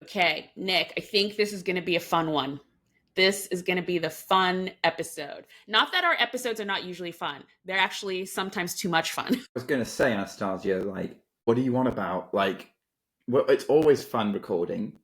Okay, Nick, I think this is going to be a fun one. This is going to be the fun episode. Not that our episodes are not usually fun, they're actually sometimes too much fun. I was going to say, Anastasia, what do you want about? Well, it's always fun recording.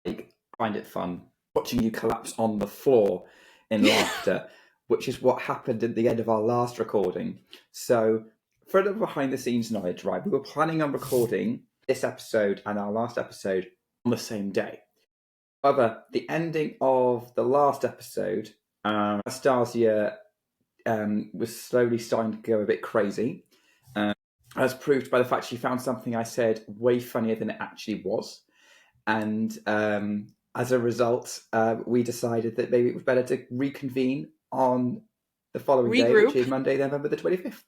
I find it fun watching you collapse on the floor in laughter, which is what happened at the end of our last recording. So, for a little behind the scenes knowledge, right, we were planning on recording this episode and our last episode on the same day. However, the ending of the last episode, Anastasia was slowly starting to go a bit crazy, as proved by the fact she found something I said way funnier than it actually was. And as a result, we decided that maybe it was better to reconvene on the following day, which is Monday, November the 25th.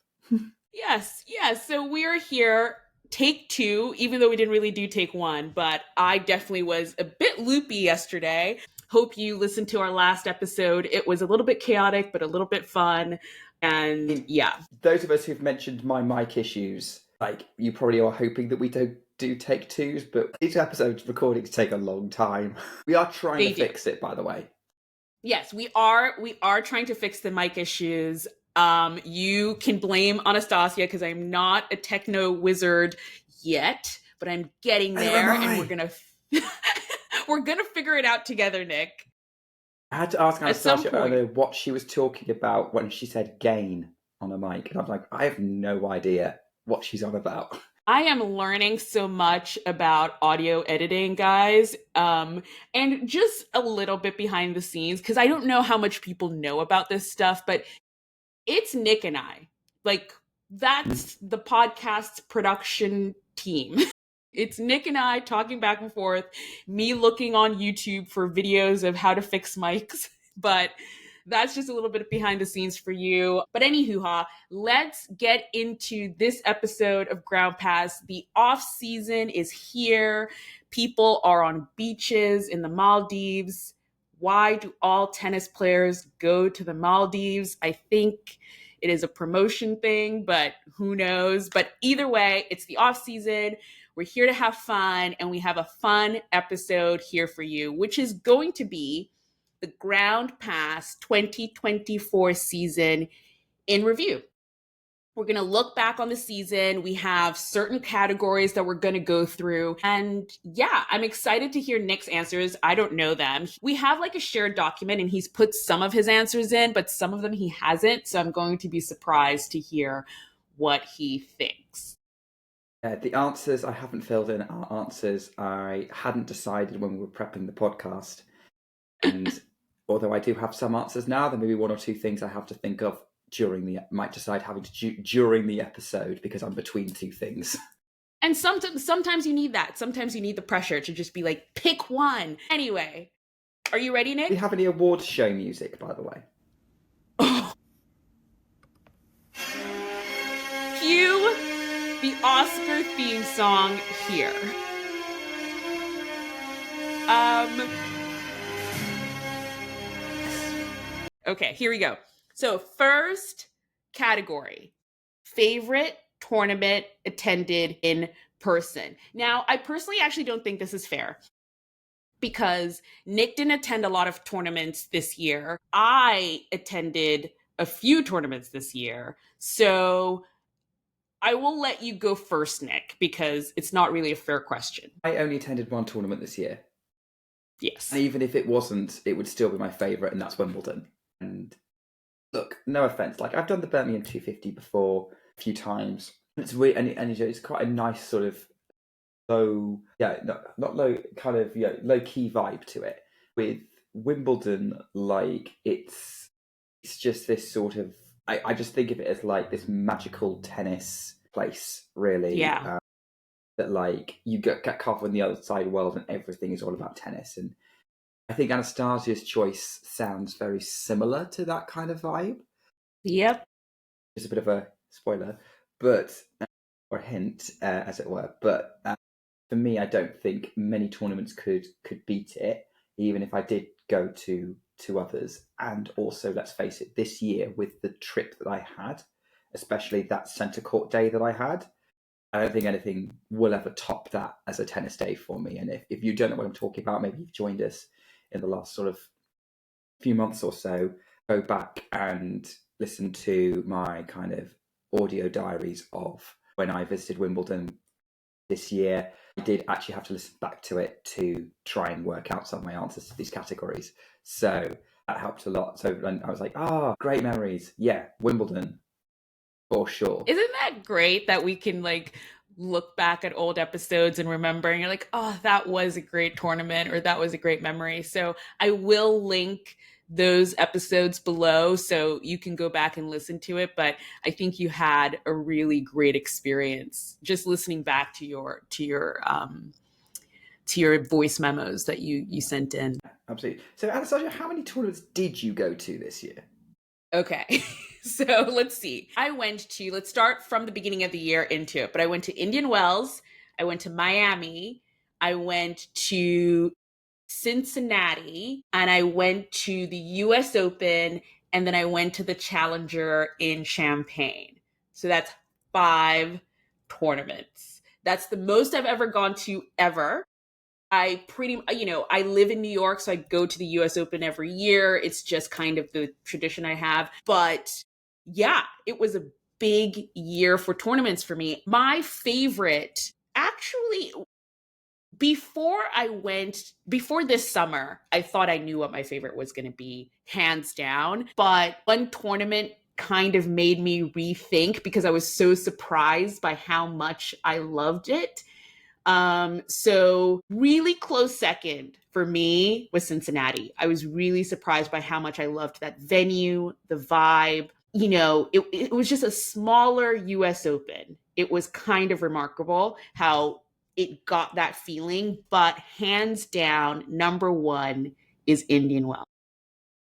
Yes. So we're here, take two, even though we didn't really do take one, but I definitely was a bit loopy yesterday. Hope you listened to our last episode. It was a little bit chaotic, but a little bit fun. And yeah. Those of us who've mentioned my mic issues, you probably are hoping that we don't do take twos, but these episodes recordings take a long time. We are trying to fix it, by the way. Yes, we are trying to fix the mic issues. You can blame Anastasia because I'm not a techno wizard yet, but I'm getting there, and we're gonna figure it out together, Nick. I had to ask Anastasia earlier what she was talking about when she said gain on a mic, and I'm like, I have no idea what she's on about. I am learning so much about audio editing, guys, and just a little bit behind the scenes, because I don't know how much people know about this stuff, but it's Nick and I. That's the podcast's production team. It's Nick and I talking back and forth, me looking on YouTube for videos of how to fix mics, but that's just a little bit behind the scenes for you. But anywho, let's get into this episode of Ground Pass. The off season is here. People are on beaches in the Maldives. Why do all tennis players go to the Maldives? I think it is a promotion thing, but who knows? But either way, it's the off season. We're here to have fun, and we have a fun episode here for you, which is going to be the Ground Pass 2024 season in review. We're going to look back on the season. We have certain categories that we're going to go through. And yeah, I'm excited to hear Nick's answers. I don't know them. We have a shared document, and he's put some of his answers in, but some of them he hasn't. So I'm going to be surprised to hear what he thinks. The answers I haven't filled in are answers I hadn't decided when we were prepping the podcast. And although I do have some answers now, there may be one or two things I have to think of during the episode, because I'm between two things. And sometimes you need that. Sometimes you need the pressure to just be like, pick one. Anyway, are you ready, Nick? Do you have any awards show music, by the way? Cue the Oscar theme song here. Okay, here we go. So first category, favorite tournament attended in person. Now, I personally actually don't think this is fair, because Nick didn't attend a lot of tournaments this year. I attended a few tournaments this year. So I will let you go first, Nick, because it's not really a fair question. I only attended one tournament this year. Yes. And even if it wasn't, it would still be my favourite, and that's Wimbledon. And look, no offence, I've done the Birmingham 250 before a few times. It's weird, and it's quite a nice sort of low, not low, kind of low key vibe to it. With Wimbledon, it's just this sort of, I just think of it as this magical tennis place, really. Yeah. That you get caught on the other side of the world, and everything is all about tennis. And I think Anastasia's choice sounds very similar to that kind of vibe. Yep. Just a bit of a spoiler, but or a hint, as it were. But for me, I don't think many tournaments could beat it, even if I did go to others. And also, let's face it, this year with the trip that I had, especially that centre court day that I had, I don't think anything will ever top that as a tennis day for me. And if you don't know what I'm talking about, maybe you've joined us in the last sort of few months or so, go back and listen to my kind of audio diaries of when I visited Wimbledon this year. I did actually have to listen back to it to try and work out some of my answers to these categories. So that helped a lot. So I was like, great memories. Yeah, Wimbledon, for sure. Isn't that great that we can like look back at old episodes and remember and you're like, oh, that was a great tournament or that was a great memory. So I will link those episodes below so you can go back and listen to it. But I think you had a really great experience just listening back to your voice memos that you sent in. Absolutely. So, Anastasia, how many tournaments did you go to this year? Okay. So let's see. Let's start from the beginning of the year into it. But I went to Indian Wells, I went to Miami, I went to Cincinnati, and I went to the US Open, and then I went to the Challenger in Champaign. So that's 5 tournaments. That's the most I've ever gone to ever. I live in New York, so I go to the US Open every year. It's just kind of the tradition I have. But yeah, it was a big year for tournaments for me. My favorite, actually, before this summer, I thought I knew what my favorite was going to be, hands down. But one tournament kind of made me rethink because I was so surprised by how much I loved it. So really close second for me was Cincinnati. I was really surprised by how much I loved that venue, the vibe. It was just a smaller US Open. It was kind of remarkable how it got that feeling, but hands down, number one is Indian Wells.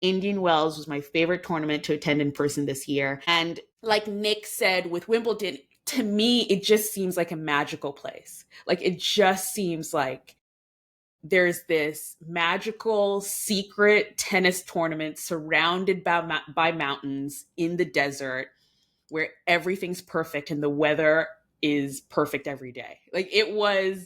Indian Wells was my favorite tournament to attend in person this year. And like Nick said with Wimbledon, to me, it just seems like a magical place. Like it just seems like there's this magical secret tennis tournament surrounded by mountains in the desert where everything's perfect and the weather is perfect every day. Like it was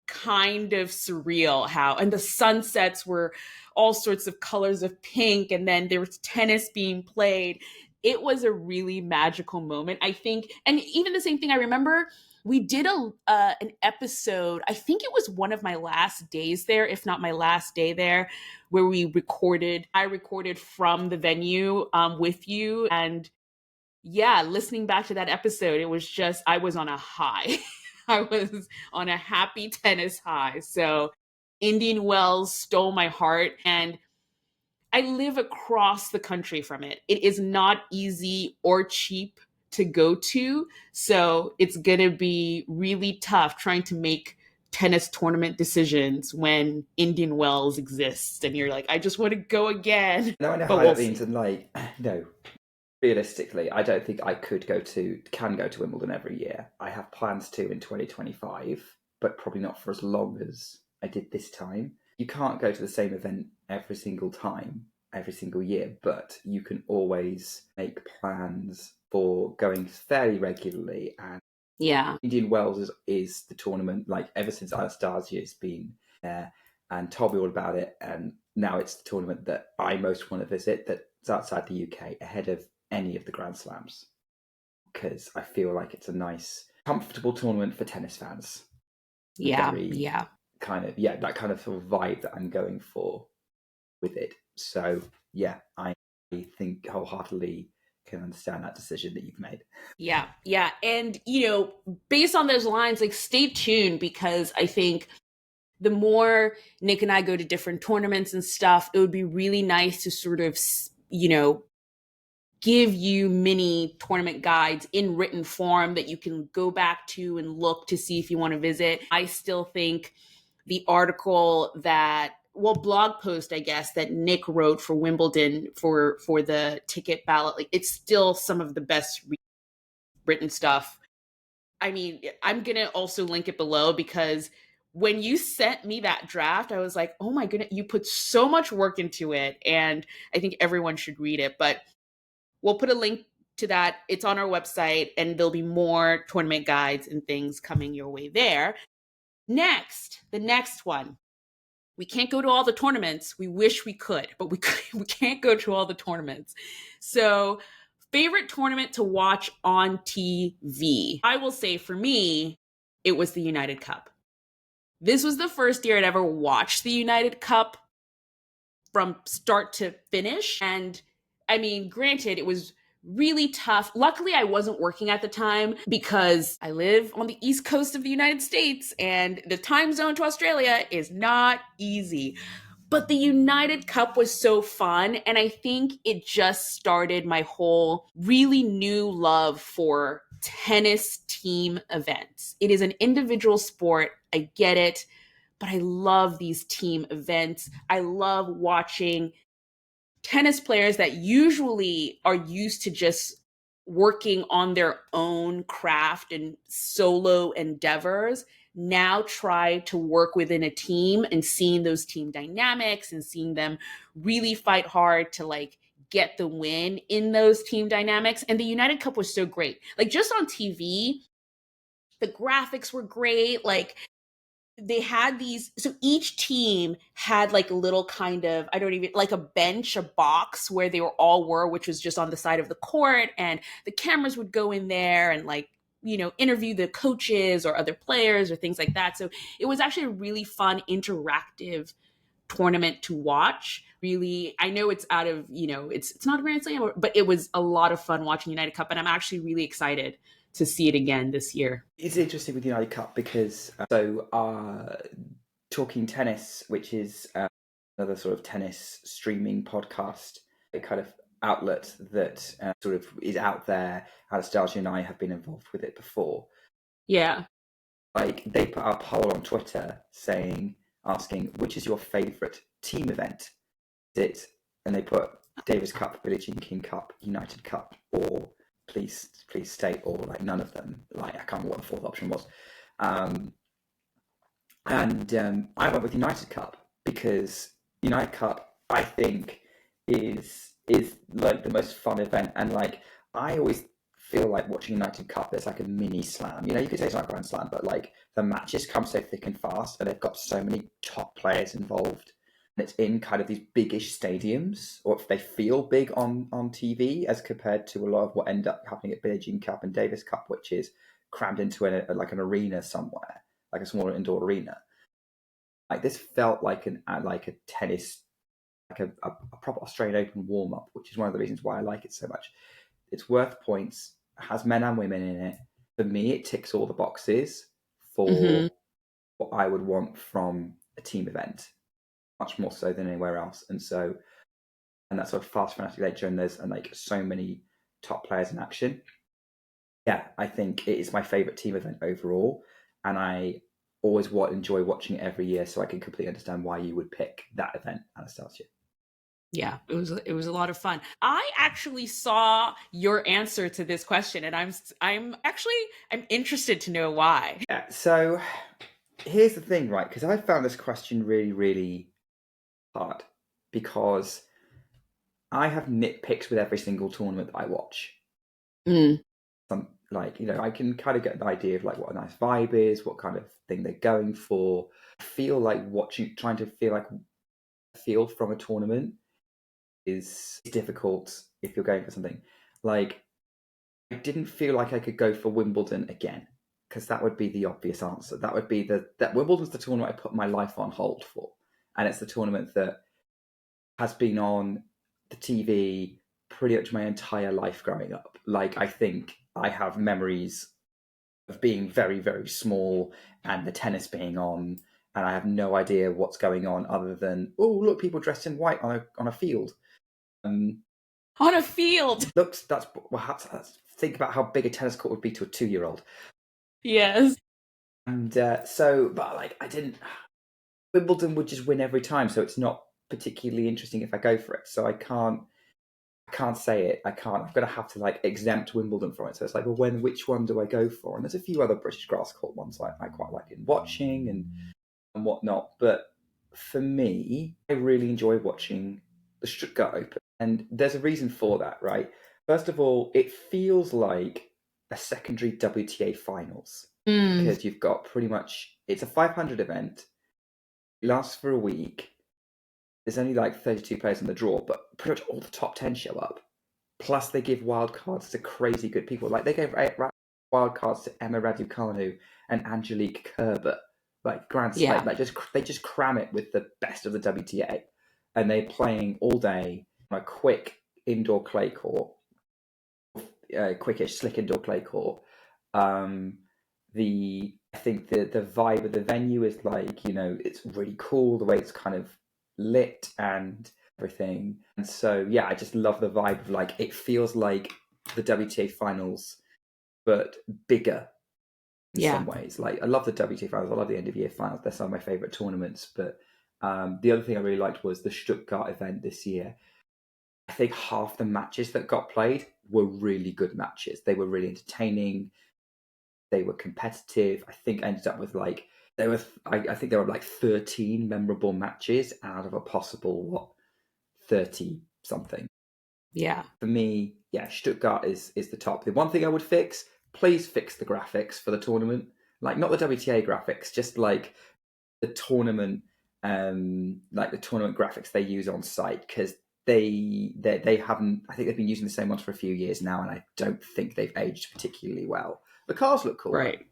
kind of surreal how, and the sunsets were all sorts of colors of pink, and then there was tennis being played. It was a really magical moment, I think. And even the same thing, I remember we did an episode, I think it was one of my last days there, if not my last day there, where I recorded from the venue with you. And yeah, listening back to that episode, it was just, I was on a high. I was on a happy tennis high. So Indian Wells stole my heart, and I live across the country from it. It is not easy or cheap to go to. So it's going to be really tough trying to make tennis tournament decisions when Indian Wells exists. And you're like, I just want to go again. Now I know But how we'll that see. means, and like, no, realistically, I don't think I can go to Wimbledon every year. I have plans to in 2025, but probably not for as long as I did this time. You can't go to the same event every single time, every single year, but you can always make plans for going fairly regularly. And Yeah. Indian Wells is the tournament, like ever since Anastasia has been there and told me all about it. And now it's the tournament that I most want to visit that's outside the UK ahead of any of the Grand Slams, because I feel like it's a nice, comfortable tournament for tennis fans. Yeah. Very Yeah. kind of, yeah, that kind of sort of vibe that I'm going for with it. So, yeah, I think wholeheartedly can understand that decision that you've made. Yeah, yeah. And, based on those lines, like stay tuned because I think the more Nick and I go to different tournaments and stuff, it would be really nice to sort of, give you mini tournament guides in written form that you can go back to and look to see if you want to visit. I still think the blog post, I guess, that Nick wrote for Wimbledon for the ticket ballot, like it's still some of the best written stuff. I mean, I'm going to also link it below because when you sent me that draft, I was like, oh my goodness, you put so much work into it. And I think everyone should read it. But we'll put a link to that, it's on our website, and there'll be more tournament guides and things coming your way there. Next, the next one. We can't go to all the tournaments. We wish we could, but we can't go to all the tournaments. So, favorite tournament to watch on TV? I will say for me, it was the United Cup. This was the first year I'd ever watched the United Cup from start to finish. And I mean, granted, it was really tough. Luckily, I wasn't working at the time because I live on the east coast of the United States and the time zone to Australia is not easy. But the United Cup was so fun. And I think it just started my whole really new love for tennis team events. It is an individual sport. I get it, but I love these team events. I love watching tennis players that usually are used to just working on their own craft and solo endeavors now try to work within a team, and seeing those team dynamics and seeing them really fight hard to like get the win in those team dynamics. And the United Cup was so great. Like just on TV, the graphics were great. Like they had these, so each team had like a little kind of, I don't even, like a bench, a box where they were, which was just on the side of the court, and the cameras would go in there and like, you know, interview the coaches or other players or things like that. So it was actually a really fun interactive tournament to watch. Really, I know it's out of, you know, it's not a Grand Slam, but it was a lot of fun watching United Cup, and I'm actually really excited to see it again this year. It's interesting with the United Cup because Talking Tennis, which is another sort of tennis streaming podcast, a kind of outlet that sort of is out there. Anastasia and I have been involved with it before. Yeah. Like they put out a poll on Twitter asking which is your favourite team event? And they put Davis Cup, Billie Jean King Cup, United Cup, or please state, or like none of them. Like I can't remember what the fourth option was. I went with United Cup because United Cup I think is like the most fun event, and like I always feel like watching United Cup there's like a mini slam. You know, you could say it's like a Grand Slam, but like the matches come so thick and fast, and they've got so many top players involved. And it's in kind of these biggish stadiums, or if they feel big on TV, as compared to a lot of what end up happening at Billie Jean Cup and Davis Cup, which is crammed into like an arena somewhere, like a smaller indoor arena. Like this felt like a tennis, like a proper Australian Open warm up, which is one of the reasons why I like it so much. It's worth points, has men and women in it. For me, it ticks all the boxes for what I would want from a team event, much more so than anywhere else. And that sort of fast frenetic nature, and there's like so many top players in action. Yeah, I think it is my favourite team event overall, and I always enjoy watching it every year, so I can completely understand why you would pick that event, Anastasia. Yeah, it was a lot of fun. I actually saw your answer to this question, and I'm interested to know why. Yeah, so here's the thing, right? Because I found this question really, really hard because I have nitpicks with every single tournament that I watch. Like, you know, I can kind of get an idea of like what a nice vibe is, what kind of thing they're going for. I feel like trying to feel like a feel from a tournament is difficult if you're going for something. Like, I didn't feel like I could go for Wimbledon again, because that would be the obvious answer. That would be that Wimbledon's the tournament I put my life on hold for, and it's the tournament that has been on the TV pretty much my entire life growing up. Like, I think I have memories of being very, very small and the tennis being on, and I have no idea what's going on other than, oh, look, people dressed in white on a field. On a field. Think about how big a tennis court would be to a 2-year-old. Yes. And but like Wimbledon would just win every time, so it's not particularly interesting if I go for it. So I can't say it. I'm going to have to like exempt Wimbledon from it. So it's like, well, which one do I go for? And there's a few other British grass court ones I quite like in watching and whatnot. But for me, I really enjoy watching the Stuttgart Open. And there's a reason for that, right? First of all, it feels like a secondary WTA finals Mm, because you've got pretty much, it's a 500 event, it lasts for a week. There's only like 32 players in the draw, but pretty much all the top 10 show up. Plus, they give wild cards to crazy good people. Like they gave wild cards to Emma Raducanu and Angelique Kerber, like Grand Slam. yeah. Like they just cram it with the best of the WTA, and they're playing all day on a quick indoor clay court, quickish, slick indoor clay court. Um, I think the vibe of the venue is like, it's really cool the way it's kind of lit and everything. And so yeah, I just love the vibe of like it feels like the WTA finals but bigger in some Yeah. ways. Like I love the WTA finals, I love the end of year finals. They're some of my favorite tournaments. But the other thing I really liked was the Stuttgart event this year. I think half the matches that got played were really good matches. They were really entertaining. They were competitive. I think I ended up with like I think there were like 13 memorable matches out of a possible 30 something. Yeah. For me, yeah, Stuttgart is the top. The one thing I would fix, please fix the graphics for the tournament. Like not the WTA graphics, just like the tournament like the tournament graphics they use on site, because they haven't, I think they've been using the same ones for a few years now, and I don't think they've aged particularly well. The cars look cool though. Right.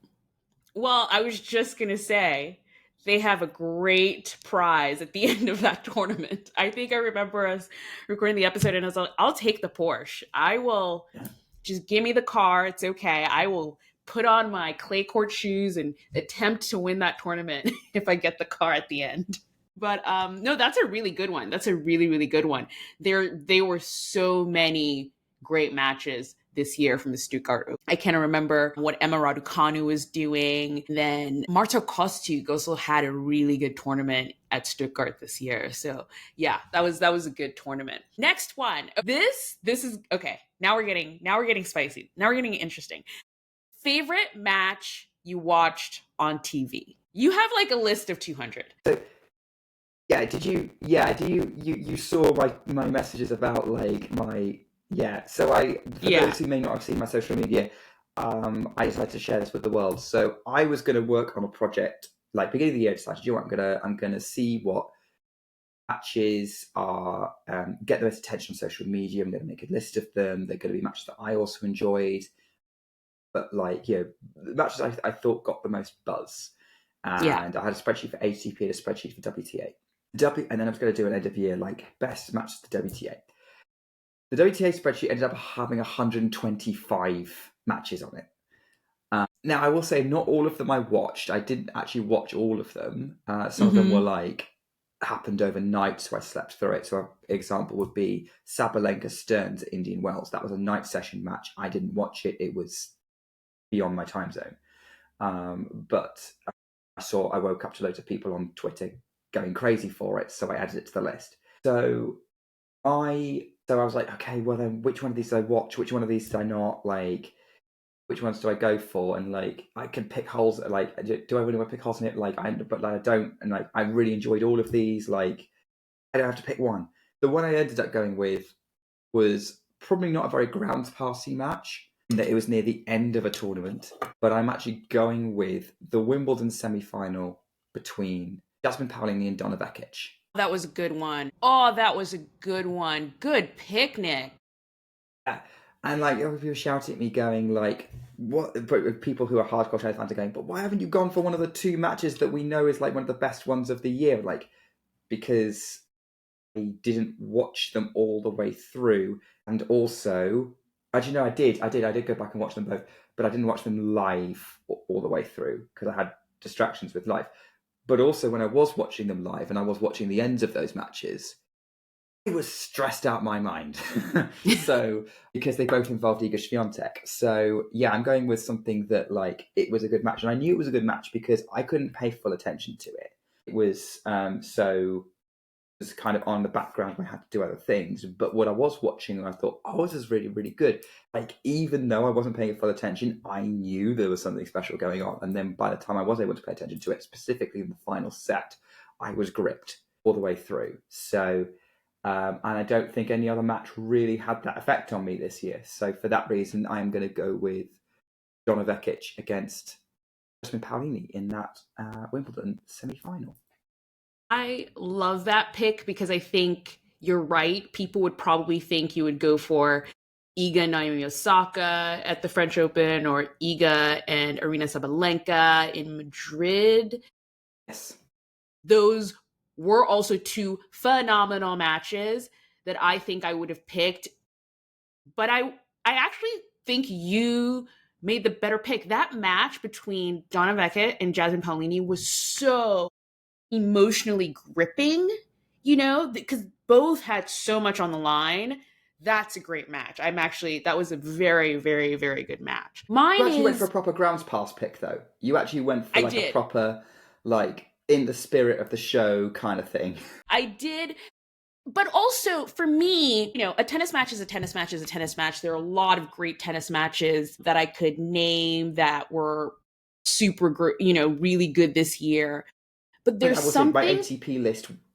Well, I was just going to say they have a great prize at the end of that tournament. I think I remember us recording the episode and I was like, I'll take the Porsche. I will Yeah. just give me the car. It's okay. I will put on my clay court shoes and attempt to win that tournament if I get the car at the end. But no, that's a really good one. That's a really, really good one. There were so many great matches this year from the Stuttgart. I can't remember what Emma Raducanu was doing. Then Marta Kostyuk also had a really good tournament at Stuttgart this year. So yeah, that was a good tournament. Next one. This is okay. Now we're getting spicy. Now we're getting interesting. Favorite match you watched on TV? You have like a list of 200. So yeah, did you? Yeah, do you saw my messages about like my yeah? So I, for Yeah. those who may not have seen my social media, I decided to share this with the world. So I was going to work on a project like beginning of the year. Decided, you know what, I'm gonna see what matches are get the most attention on social media. I'm going to make a list of them. They're going to be matches that I also enjoyed, but like the matches I thought got the most buzz. Yeah. And I had a spreadsheet for ATP and a spreadsheet for WTA. And then I was going to do an end of year like best matches to WTA. The WTA spreadsheet ended up having 125 matches on it. Now I will say not all of them I watched. I didn't actually watch all of them. Some of them were Mm-hmm. like happened overnight, so I slept through it. So an example would be Sabalenka Stearns at Indian Wells. That was a night session match. I didn't watch it. It was beyond my time zone. But I woke up to loads of people on Twitter going crazy for it, so I added it to the list. So I was like, okay, well then, which one of these did I watch? Which one of these did I not like? Which ones do I go for? And like, I can pick holes. Like, do I really want to pick holes in it? Like, but like I don't. And like, I really enjoyed all of these. Like, I don't have to pick one. The one I ended up going with was probably not a very grounds passy match, in that it was near the end of a tournament. But I'm actually going with the Wimbledon semi-final between Jasmine Paolini and Donna Vekic. That was a good one. Oh, that was a good one. Good picnic. Yeah. And like other people shouting at me, going like, "What?" But people who are hardcore tennis fans are going, "But why haven't you gone for one of the two matches that we know is like one of the best ones of the year?" Like, because I didn't watch them all the way through, and also, actually, no, I did go back and watch them both, but I didn't watch them live all the way through because I had distractions with life. But also, when I was watching them live and I was watching the ends of those matches, I was stressed out my mind. So, because they both involved Iga Swiatek. So, yeah, I'm going with something that, like, it was a good match. And I knew it was a good match because I couldn't pay full attention to it. It was so it was kind of on the background when I had to do other things. But what I was watching, I thought, oh, this is really, really good. Like, even though I wasn't paying full attention, I knew there was something special going on. And then by the time I was able to pay attention to it, specifically in the final set, I was gripped all the way through. So, And I don't think any other match really had that effect on me this year. So for that reason, I am going to go with Donna Vekic against Jasmine Paolini in that Wimbledon semi-final. I love that pick because I think you're right. People would probably think you would go for Iga Naomi Osaka at the French Open or Iga and Arina Sabalenka in Madrid. Yes. Those were also two phenomenal matches that I think I would have picked. But I actually think you made the better pick. That match between Donna Vekic and Jasmine Paolini was so emotionally gripping, because both had so much on the line. That's a great match. That was a very, very, very good match. You Mine actually went for a is, proper grounds pass pick, though. You actually went for I like a did. proper, like, in the spirit of the show kind of thing. I did. But also for me, a tennis match is a tennis match is a tennis match. There are a lot of great tennis matches that I could name that were super, really good this year. But Like, I there's will say something.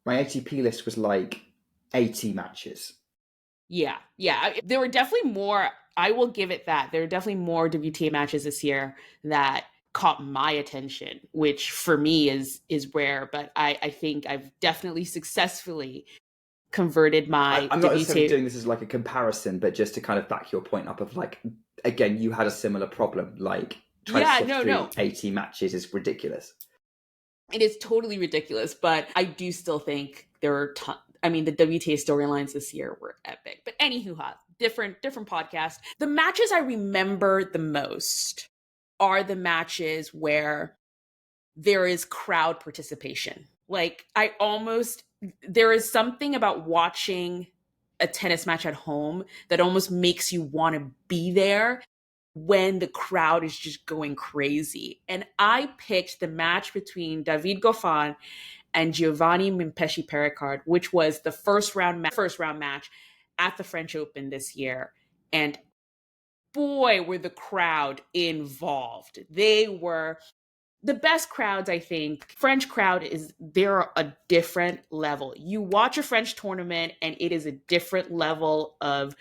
My ATP list was like 80 matches. Yeah. There were definitely more. I will give it that. There are definitely more WTA matches this year that caught my attention, which for me is rare. But I think I've definitely successfully converted my I'm not necessarily WTA. doing this as like a comparison, but just to kind of back your point up of like, again, you had a similar problem. Like, trying to Yeah, sift no, through no. 80 matches is ridiculous. It is totally ridiculous, but I do still think there are I mean, the WTA storylines this year were epic. But anywho, different podcast. The matches I remember the most are the matches where there is crowd participation. Like there is something about watching a tennis match at home that almost makes you want to be there when the crowd is just going crazy. And I picked the match between David Goffin and Giovanni Mimpeschi Pericard, which was the first round match at the French Open this year. And boy, were the crowd involved. They were the best crowds. I think French crowd is, they're a different level. You watch a French tournament and it is a different level of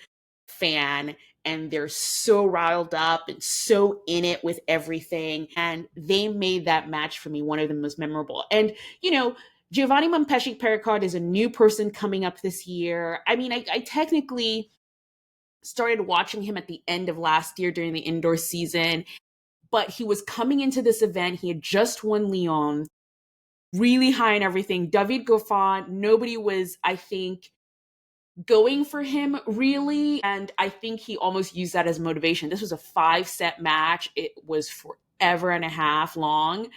fan, and they're so riled up and so in it with everything, and they made that match for me one of the most memorable. And Giovanni Montpeschi Pericard is a new person coming up this year. I mean, I technically started watching him at the end of last year during the indoor season, but he was coming into this event. He had just won Lyon, really high and everything. David Goffin, nobody was, I think, going for him really. And I think he almost used that as motivation. This was a 5-set match. It was forever and a half long,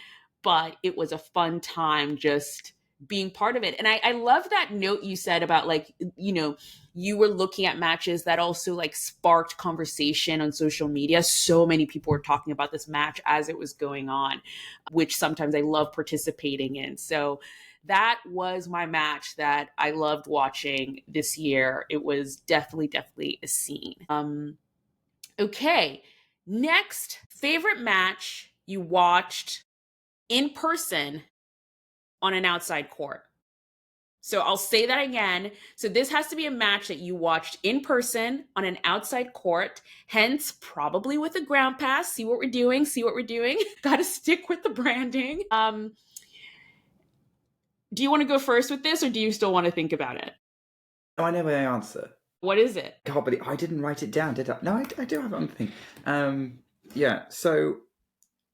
but it was a fun time just being part of it. And I love that note you said about, like, you were looking at matches that also like sparked conversation on social media. So many people were talking about this match as it was going on, which sometimes I love participating in. So that was my match that I loved watching this year. It was definitely a scene. Okay. Next, favorite match you watched in person on an outside court. So I'll say that again. So this has to be a match that you watched in person on an outside court, hence probably with a ground pass. See what we're doing. Got to stick with the branding. Do you want to go first with this, or do you still want to think about it? Oh, I know my answer. What is it? God, but I didn't write it down, did I? No, I do have it on the thing. Yeah, so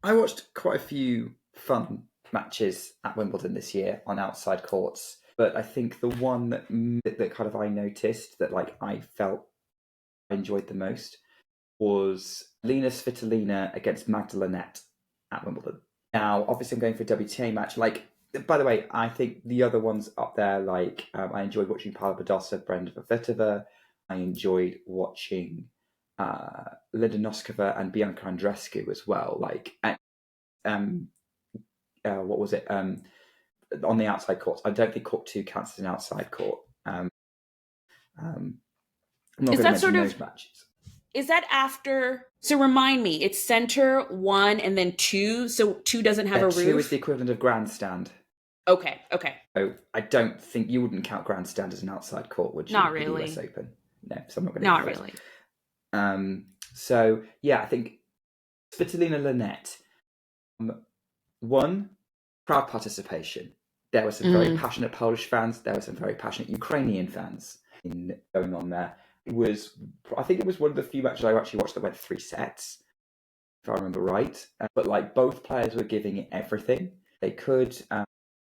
I watched quite a few fun matches at Wimbledon this year on outside courts, but I think the one that kind of I noticed that like I felt I enjoyed the most was Lena Svitolina against Magdalene at Wimbledon. Now, obviously, I'm going for a WTA match. Like, by the way, I think the other ones up there, like, I enjoyed watching Paula Badosa, Brenda Kvitova. I enjoyed watching Linda Noskova and Bianca Andreescu as well. Like, what was it? On the outside courts. I don't think court 2 counts as an outside court. I'm not Is going to that mention sort of those matches. is that after? So remind me, it's center 1 and then 2. So 2 doesn't have a 2 is roof. the equivalent of grandstand. Okay, okay. So I don't think you wouldn't count grandstand as an outside court, would you, Not with the US really. Open? No, so I'm not going to Not go really. it. So yeah, I think Svitolina Lynette, one, crowd participation. There were some very Mm. passionate Polish fans. There were some very passionate Ukrainian fans going on there. I think it was one of the few matches I actually watched that went 3 sets, if I remember right. But like both players were giving it everything they could.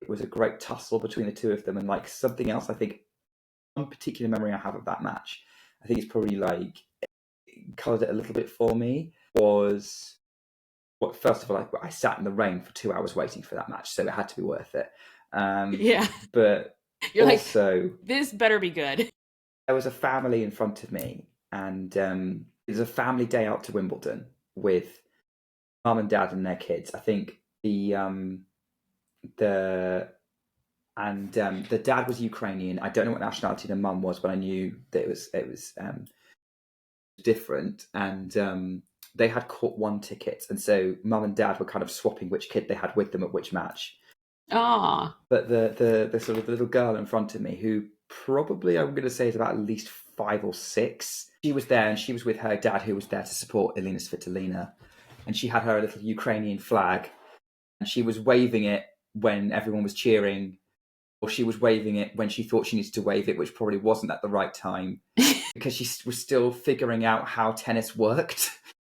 It was a great tussle between the two of them, and like something else, I think one particular memory I have of that match, I think it's probably like coloured it a little bit for me, was well, first of all, I sat in the rain for 2 hours waiting for that match, so it had to be worth it. Yeah. But You're like, also, this better be good. there was a family in front of me, and it was a family day out to Wimbledon with mum and dad and their kids. I think the the dad was Ukrainian. I don't know what nationality the mum was, but I knew that it was different. And they had court one tickets, and so mum and dad were kind of swapping which kid they had with them at which match. Ah. But the sort of little girl in front of me, who probably I'm going to say is about at least 5 or 6, she was there, and she was with her dad, who was there to support Elina Svitolina, and she had her little Ukrainian flag, and she was waving it when everyone was cheering, or she was waving it when she thought she needed to wave it, which probably wasn't at the right time, because she was still figuring out how tennis worked.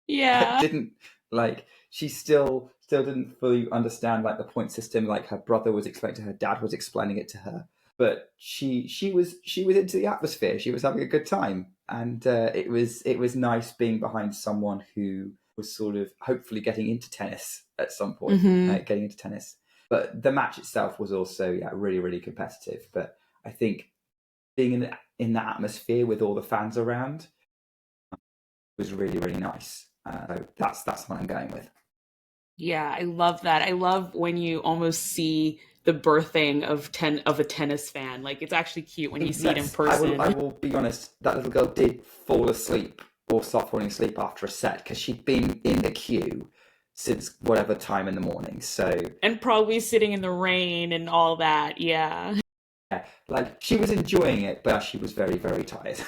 Yeah. Didn't like she still didn't fully understand like the point system, like her brother was explaining to her, dad was explaining it to her, but she was into the atmosphere, she was having a good time, and it was nice being behind someone who was sort of hopefully getting into tennis at some point, Mm-hmm. getting into tennis. But the match itself was also really really competitive. But I think being in that atmosphere with all the fans around was really really nice. So that's what I'm going with. Yeah, I love that. I love when you almost see the birthing of a tennis fan. Like it's actually cute when you see it in Let's. I person. will be honest. That little girl did fall asleep or start falling asleep after a set because she'd been in the queue since whatever time in the morning. So And probably sitting in the rain and all that. Yeah. yeah, like she was enjoying it, but she was very very tired.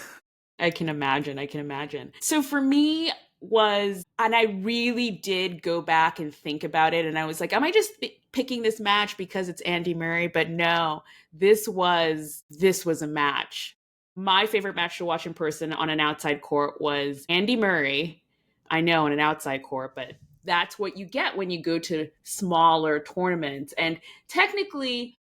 I can imagine. I can imagine. So for me was, and I really did go back and think about it, and I was like, am I just picking this match because it's Andy Murray? But no, this was a match. My favorite match to watch in person on an outside court was Andy Murray. I know on an outside court, but that's what you get when you go to smaller tournaments. And technically,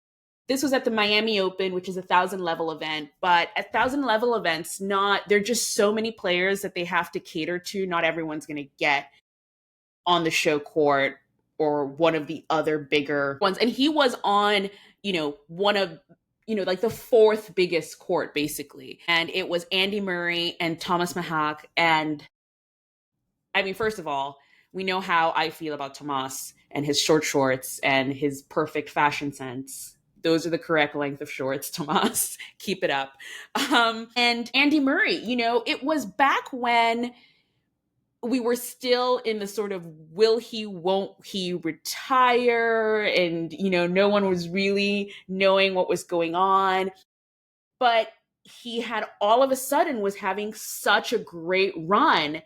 this was at the Miami Open, which is 1,000 level event. But at 1,000 level events, not there are just so many players that they have to cater to. Not everyone's going to get on the show court or one of the other bigger ones. And he was on, one of like the fourth biggest court basically. And it was Andy Murray and Thomas Mahak. And I mean, first of all, we know how I feel about Tomas and his short shorts and his perfect fashion sense. Those are the correct length of shorts, Tomas. Keep it up. And Andy Murray, it was back when we were still in the sort of will he, won't he retire? And, no one was really knowing what was going on. But he had all of a sudden was having such a great run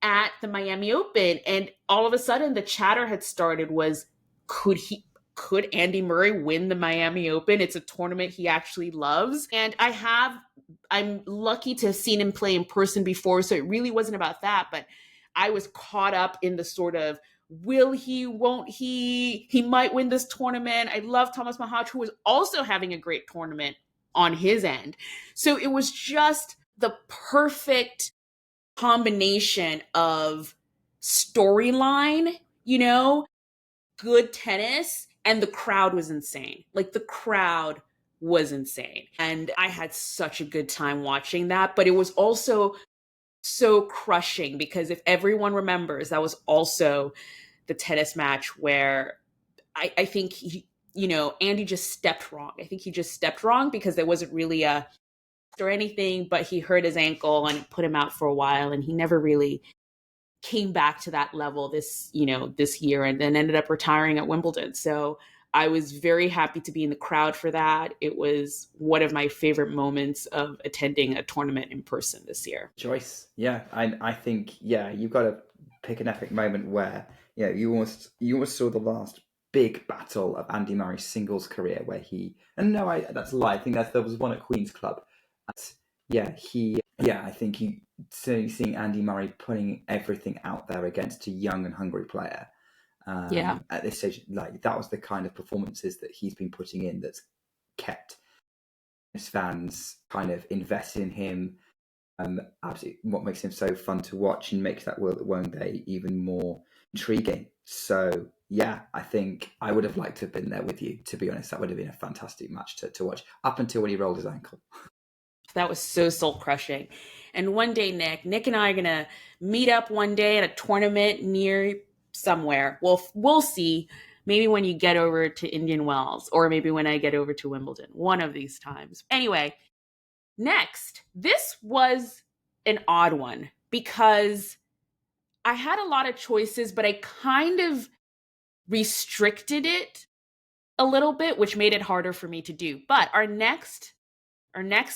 at the Miami Open, and all of a sudden the chatter had started was could he could Andy Murray win the Miami Open? It's a tournament he actually loves. And I'm lucky to have seen him play in person before, so it really wasn't about that, but I was caught up in the sort of will he, won't he might win this tournament. I love Thomas Mahach, who was also having a great tournament on his end. So it was just the perfect combination of storyline, good tennis, and the crowd was insane. Like the crowd was insane. And I had such a good time watching that, but it was also so crushing because if everyone remembers, that was also the tennis match where I think Andy just stepped wrong. I think he just stepped wrong because there wasn't really a or anything, but he hurt his ankle and it put him out for a while, and he never really came back to that level this year, and then ended up retiring at Wimbledon. So I was very happy to be in the crowd for that. It was one of my favorite moments of attending a tournament in person this year. Choice. Yeah, I think yeah, you've got to pick an epic moment where you almost saw the last big battle of Andy Murray's singles career where he and no, that's a lie. I think there was one at Queen's Club. I think you certainly seeing Andy Murray putting everything out there against a young and hungry player. Yeah. At this stage, like that was the kind of performances that he's been putting in that's kept his fans kind of invested in him. Absolutely, what makes him so fun to watch and makes that World at Wonday even more intriguing. So yeah, I think I would have liked to have been there with you. To be honest, that would have been a fantastic match to watch up until when he rolled his ankle. That was so soul crushing. And one day, Nick and I are gonna meet up one day at a tournament near somewhere. We'll see. Maybe when you get over to Indian Wells, or maybe when I get over to Wimbledon, one of these times. Anyway, next, this was an odd one because I had a lot of choices, but I kind of restricted it a little bit, which made it harder for me to do. But our next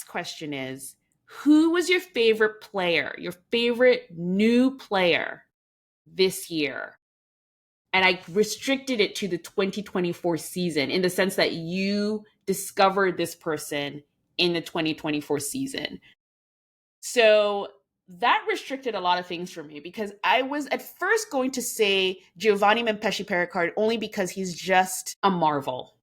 question is, who was your favorite player, your favorite new player this year? And I restricted it to the 2024 season in the sense that you discovered this person in the 2024 season. So that restricted a lot of things for me because I was at first going to say Giovanni Mempesci Pericard only because he's just a marvel.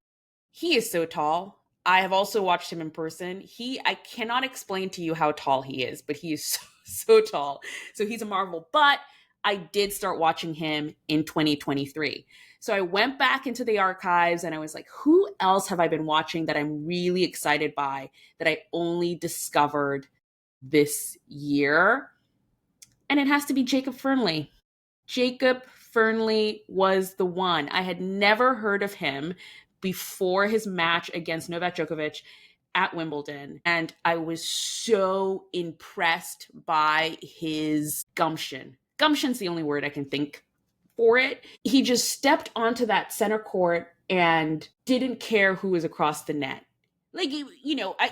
He is so tall. I have also watched him in person. I cannot explain to you how tall he is, but he is so tall. So he's a marvel. But I did start watching him in 2023. So I went back into the archives and I was like, who else have I been watching that I'm really excited by that I only discovered this year? And it has to be Jacob Fernley. Jacob Fernley was the one. I had never heard of him before his match against Novak Djokovic at Wimbledon. And I was so impressed by his gumption. Gumption's the only word I can think for it. He just stepped onto that center court and didn't care who was across the net. Like,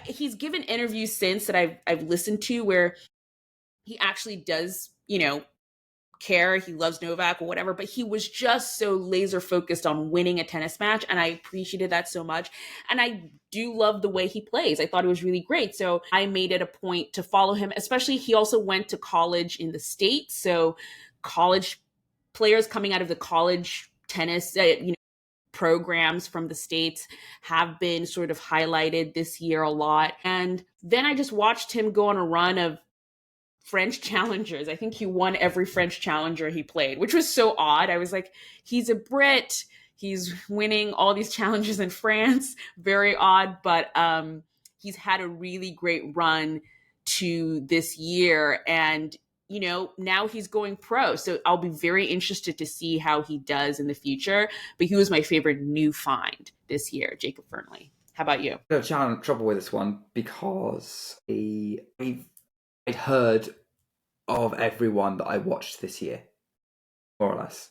he's given interviews since that I've listened to where he actually does, care. He loves Novak or whatever, but he was just so laser focused on winning a tennis match. And I appreciated that so much. And I do love the way he plays. I thought it was really great. So I made it a point to follow him, especially he also went to college in the States. So college players coming out of the college tennis, programs from the States have been sort of highlighted this year a lot. And then I just watched him go on a run of French challengers. I think he won every French challenger he played, which was so odd. I was like, he's a Brit. He's winning all these challenges in France. Very odd, but he's had a really great run to this year. And, now he's going pro. So I'll be very interested to see how he does in the future. But he was my favorite new find this year, Jacob Fernley. How about you? No trouble with this one because I'd heard of everyone that I watched this year, more or less.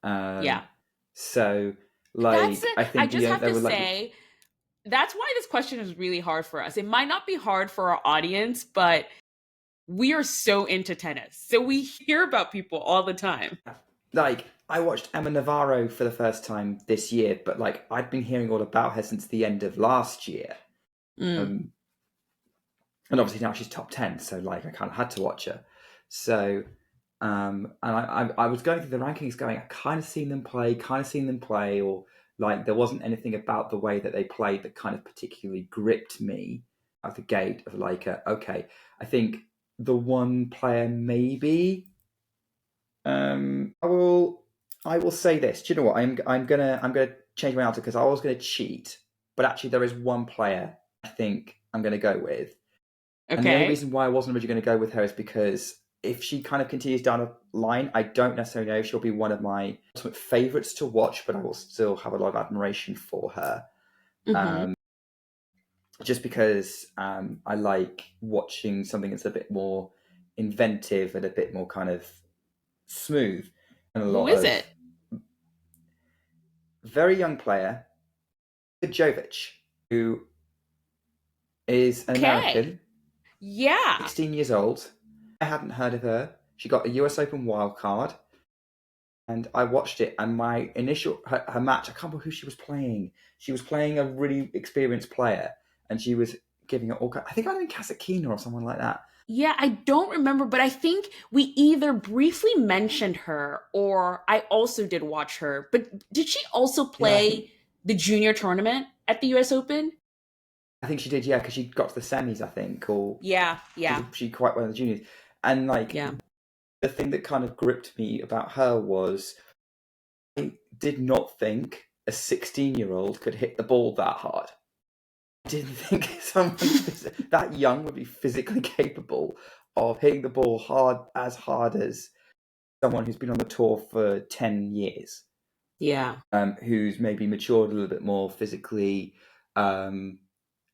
Yeah. So, That's like, it. I I think just have there to were like, say, that's why this question is really hard for us. It might not be hard for our audience, but we are so into tennis. So we hear about people all the time. I watched Emma Navarro for the first time this year, but like I'd been hearing all about her since the end of last year. Mm. Um, and obviously now she's top 10, so like I kind of had to watch her. So, and I was going through the rankings, going, I kind of seen them play, or like there wasn't anything about the way that they played that kind of particularly gripped me at the gate of like, okay, I think the one player maybe. I will say this. Do you know what? I'm gonna change my answer because I was gonna cheat, but actually there is one player I think I'm gonna go with. And the only Okay. reason why I wasn't originally going to go with her is because if she kind of continues down a line, I don't necessarily know if she'll be one of my ultimate favourites to watch, but I will still have a lot of admiration for her. Mm-hmm. Um, just because I like watching something that's a bit more inventive and a bit more kind of smooth, and a Who lot is of it? very young player. Jovic, who is an Okay. American, Yeah. 16 years old. I hadn't heard of her. She got a US Open wildcard, and I watched it. And my initial her match, I can't remember who she was playing. She was playing a really experienced player, and she was giving it all. I think I was in Kasatkina or someone like that. Yeah, I don't remember, but I think we either briefly mentioned her or I also did watch her. But did she also Yeah, I think play the junior tournament at the US Open? I think she did. Yeah, because she got to the semis, I think, or Yeah, she yeah, did she quite well in the juniors. And like yeah. the thing that kind of gripped me about her was I did not think a 16-year-old could hit the ball that hard. I didn't think someone that young would be physically capable of hitting the ball hard as someone who's been on the tour for 10 years, Yeah. who's maybe matured a little bit more physically, um,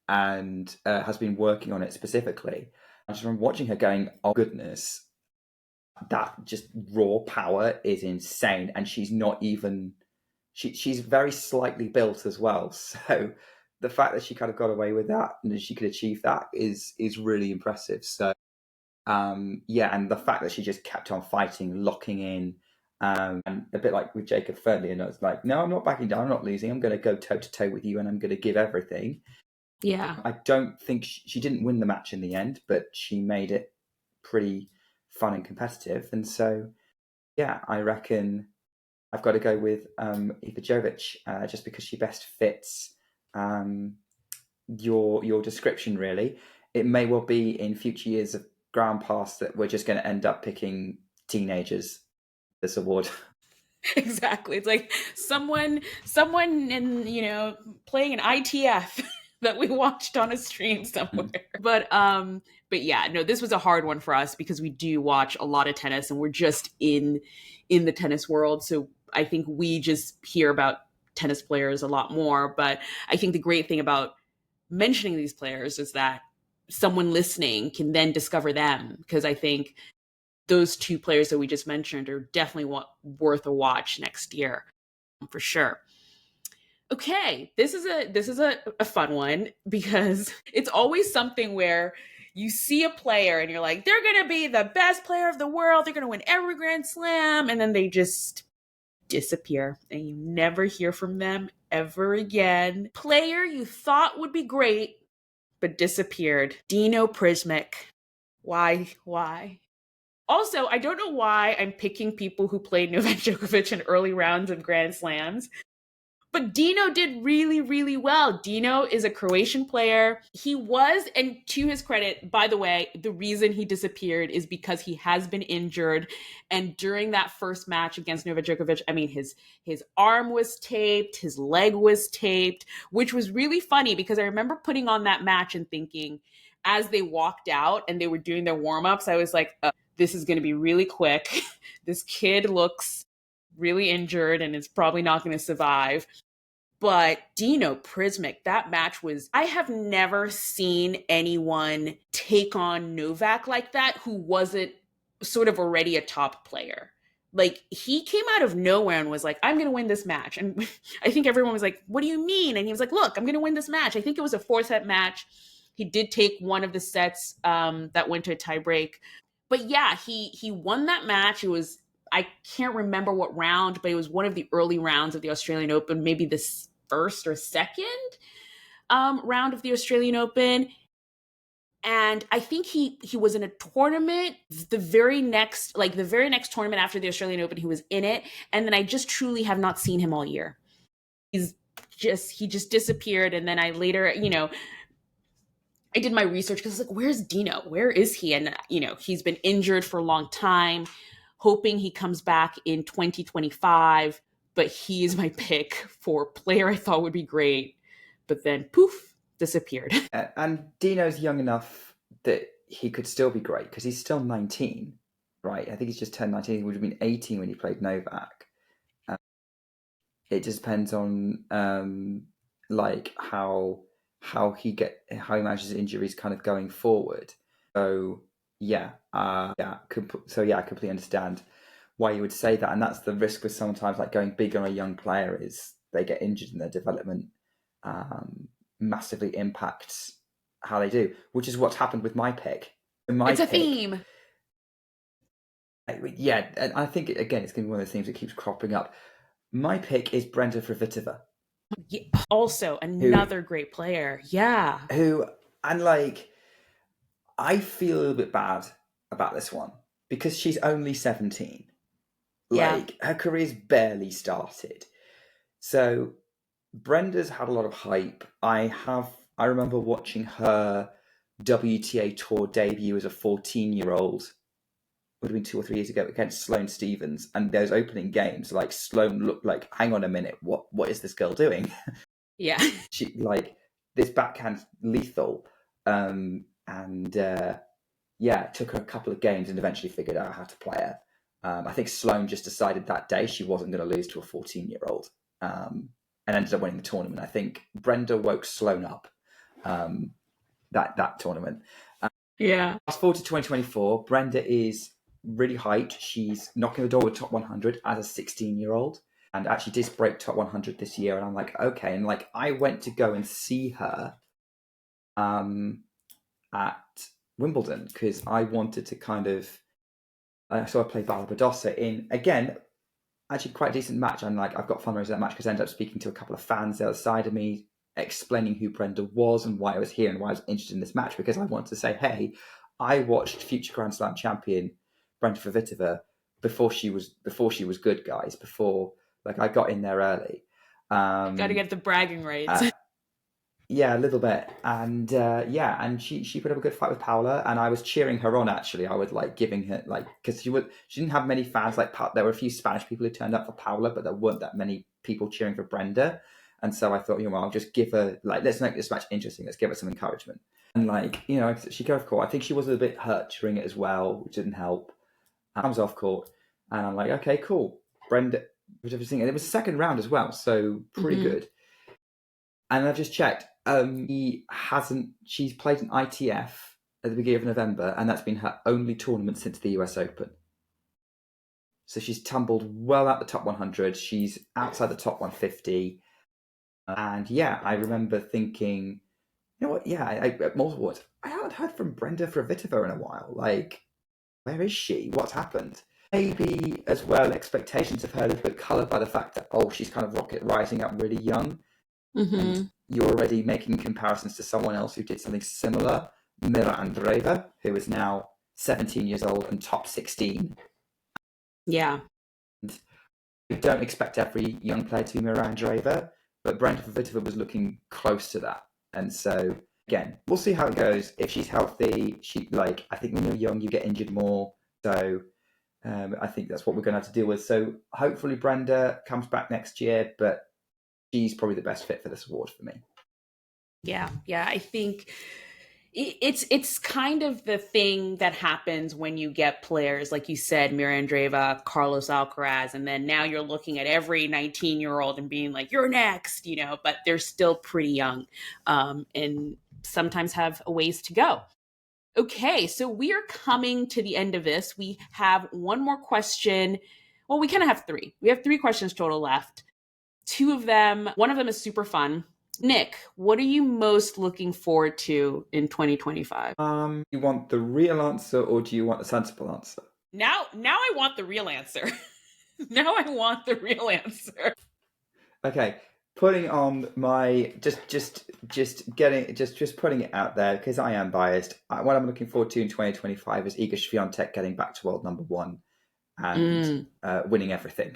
and has been working on it specifically. I just remember watching her going, oh goodness, that just raw power is insane. And she's not even, she's very slightly built as well. So the fact that she kind of got away with that and she could achieve that is really impressive. So yeah, and the fact that she just kept on fighting, locking in, and a bit like with Jacob Ferdley, and it's like, no, I'm not backing down, I'm not losing, I'm going to go toe to toe with you, and I'm going to give everything. Yeah. I don't think she didn't win the match in the end, but she made it pretty fun and competitive, and so yeah, I reckon I've got to go with Eva Jovic just because she best fits um, your description. Really, it may well be in future years of Ground Pass that we're just going to end up picking teenagers this award. Exactly. It's like someone in, playing an ITF that we watched on a stream somewhere. But yeah, no, this was a hard one for us because we do watch a lot of tennis and we're just in the tennis world. So I think we just hear about tennis players a lot more, but I think the great thing about mentioning these players is that someone listening can then discover them because I think those two players that we just mentioned are definitely worth a watch next year for sure. Okay, this is a fun one because it's always something where you see a player and you're like, they're gonna be the best player of the world, they're gonna win every Grand Slam, and then they just disappear and you never hear from them ever again. Player you thought would be great but disappeared. Dino Prismic. Why? Why? Also, I don't know why I'm picking people who played Novak Djokovic in early rounds of Grand Slams, but Dino did really, really well. Dino is a Croatian player. He was, and to his credit, by the way, the reason he disappeared is because he has been injured. And during that first match against Novak Djokovic, I mean, his arm was taped, his leg was taped, which was really funny because I remember putting on that match and thinking, as they walked out and they were doing their warm ups, I was like, this is going to be really quick. This kid looks really injured and is probably not going to survive. But Dino Prismic, that match was, I have never seen anyone take on Novak like that who wasn't sort of already a top player. Like he came out of nowhere and was like, I'm going to win this match. And I think everyone was like, what do you mean? And he was like, look, I'm going to win this match. I think it was a 4-set match. He did take one of the sets that went to a tiebreak. But yeah, he won that match. It was, I can't remember what round, but it was one of the early rounds of the Australian Open, maybe this first or second round of the Australian Open. And I think he was in a tournament the very next tournament after the Australian Open, he was in it. And then I just truly have not seen him all year. He just disappeared. And then I later, I did my research because I was like, where's Dino? Where is he? And he's been injured for a long time, hoping he comes back in 2025. But he is my pick for player I thought would be great. But then poof, disappeared. And Dino's young enough that he could still be great because he's still 19, right? I think he's just turned 19. He would have been 18 when he played Novak. It just depends on like how he manages injuries kind of going forward. So yeah, I completely understand why you would say that, and that's the risk with sometimes like going big on a young player is they get injured in their development. massively impacts how they do, which is what's happened with my pick. My It's a pick, theme. yeah, and I think again it's going to be one of those things that keeps cropping up. My pick is Brenda Fravitova, Yeah, also who another great player. Yeah. who and like I feel a little bit bad about this one because she's only 17. Yeah. Like her career's barely started. So Brenda's had a lot of hype. I remember watching her WTA tour debut as a 14-year-old. Would have been 2 or 3 years ago against Sloane Stevens, and those opening games, like Sloane looked like, hang on a minute, what is this girl doing? Yeah. She like this backhand lethal, and yeah, it took her a couple of games and eventually figured out how to play her. I think Sloane just decided that day she wasn't going to lose to a 14-year-old, and ended up winning the tournament. I think Brenda woke Sloane up, that tournament. Yeah. Fast forward to 2024, Brenda is really hyped. She's knocking the door with top 100 as a 16-year-old, and actually did break top 100 this year. And I'm like, okay. And like, I went to go and see her at Wimbledon because I wanted to kind of. So I played Badosa in again, actually quite a decent match. I'm like, I've got fun raising that match because I ended up speaking to a couple of fans the other side of me, explaining who Brenda was and why I was here and why I was interested in this match because I wanted to say, hey, I watched future Grand Slam champion Brenda Fravitova before she was good, guys. Before like I got in there early. Got to get the bragging rights. Uh, yeah, a little bit, and yeah, and she put up a good fight with Paula, and I was cheering her on. Actually, I was like giving her like because she didn't have many fans. Like there were a few Spanish people who turned up for Paula, but there weren't that many people cheering for Brenda. And so I thought, I'll just give her like let's make this match interesting. Let's give her some encouragement. And like she got off court. I think she was a bit hurt during it as well, which didn't help. I was off court, and I'm like, okay, cool, Brenda. And it was the second round as well, so pretty Mm-hmm. good. And I've just checked. He hasn't. She's played an ITF at the beginning of November, and that's been her only tournament since the US Open. So she's tumbled well out the top 100. She's outside the top 150. And yeah, I remember thinking, you know what? Yeah, at multiple points, I haven't heard from Brenda Fravitova in a while. Like, where is she? What's happened? Maybe as well, expectations of her a little bit coloured by the fact that she's kind of rocket rising up really young. And Mm-hmm. you're already making comparisons to someone else who did something similar, Mira Andreeva, who is now 17 years old and top 16. Yeah. And you don't expect every young player to be Mira Andreeva, but Brenda Kvitova was looking close to that. And so, again, we'll see how it goes. If she's healthy, I think when you're young, you get injured more. So I think that's what we're going to have to deal with. So hopefully Brenda comes back next year, but she's probably the best fit for this award for me. Yeah. I think it's kind of the thing that happens when you get players like you said, Mira Andreeva, Carlos Alcaraz, and then now you're looking at every 19-year-old and being like, "You're next," but they're still pretty young, and sometimes have a ways to go. Okay, so we are coming to the end of this. We have one more question. Well, we kind of have three. We have three questions total left. One of them is super fun. Nick, what are you most looking forward to in 2025? You want the real answer or do you want the sensible answer? Now I want the real answer. Now I want the real answer. Okay, putting on my just putting it out there because I am biased. What I'm looking forward to in 2025 is Iga Swiatek getting back to world number one and winning everything.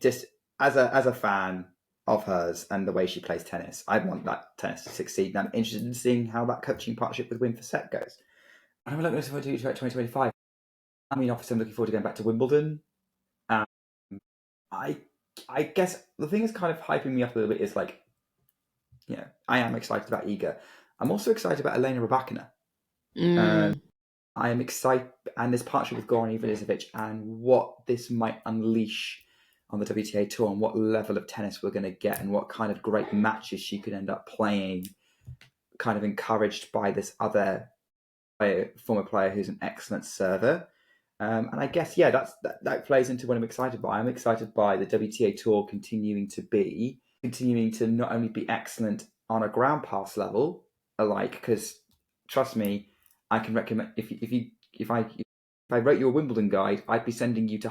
Just as a fan of hers and the way she plays tennis, I want that tennis to succeed. And I'm interested in seeing how that coaching partnership with Win for Set goes. And I'm looking forward to 2025. I mean, obviously, I'm looking forward to going back to Wimbledon. Um, I guess the thing that's kind of hyping me up a little bit is like, I am excited about Iga. I'm also excited about Elena Rybakina. I am excited, and this partnership with Goran Ivanisevic and what this might unleash on the WTA tour and what level of tennis we're going to get and what kind of great matches she could end up playing, kind of encouraged by this other former player who's an excellent server. And I guess, that plays into what I'm excited by. I'm excited by the WTA tour continuing to not only be excellent on a ground pass level, alike, because trust me, I can recommend if I wrote you a Wimbledon guide, I'd be sending you to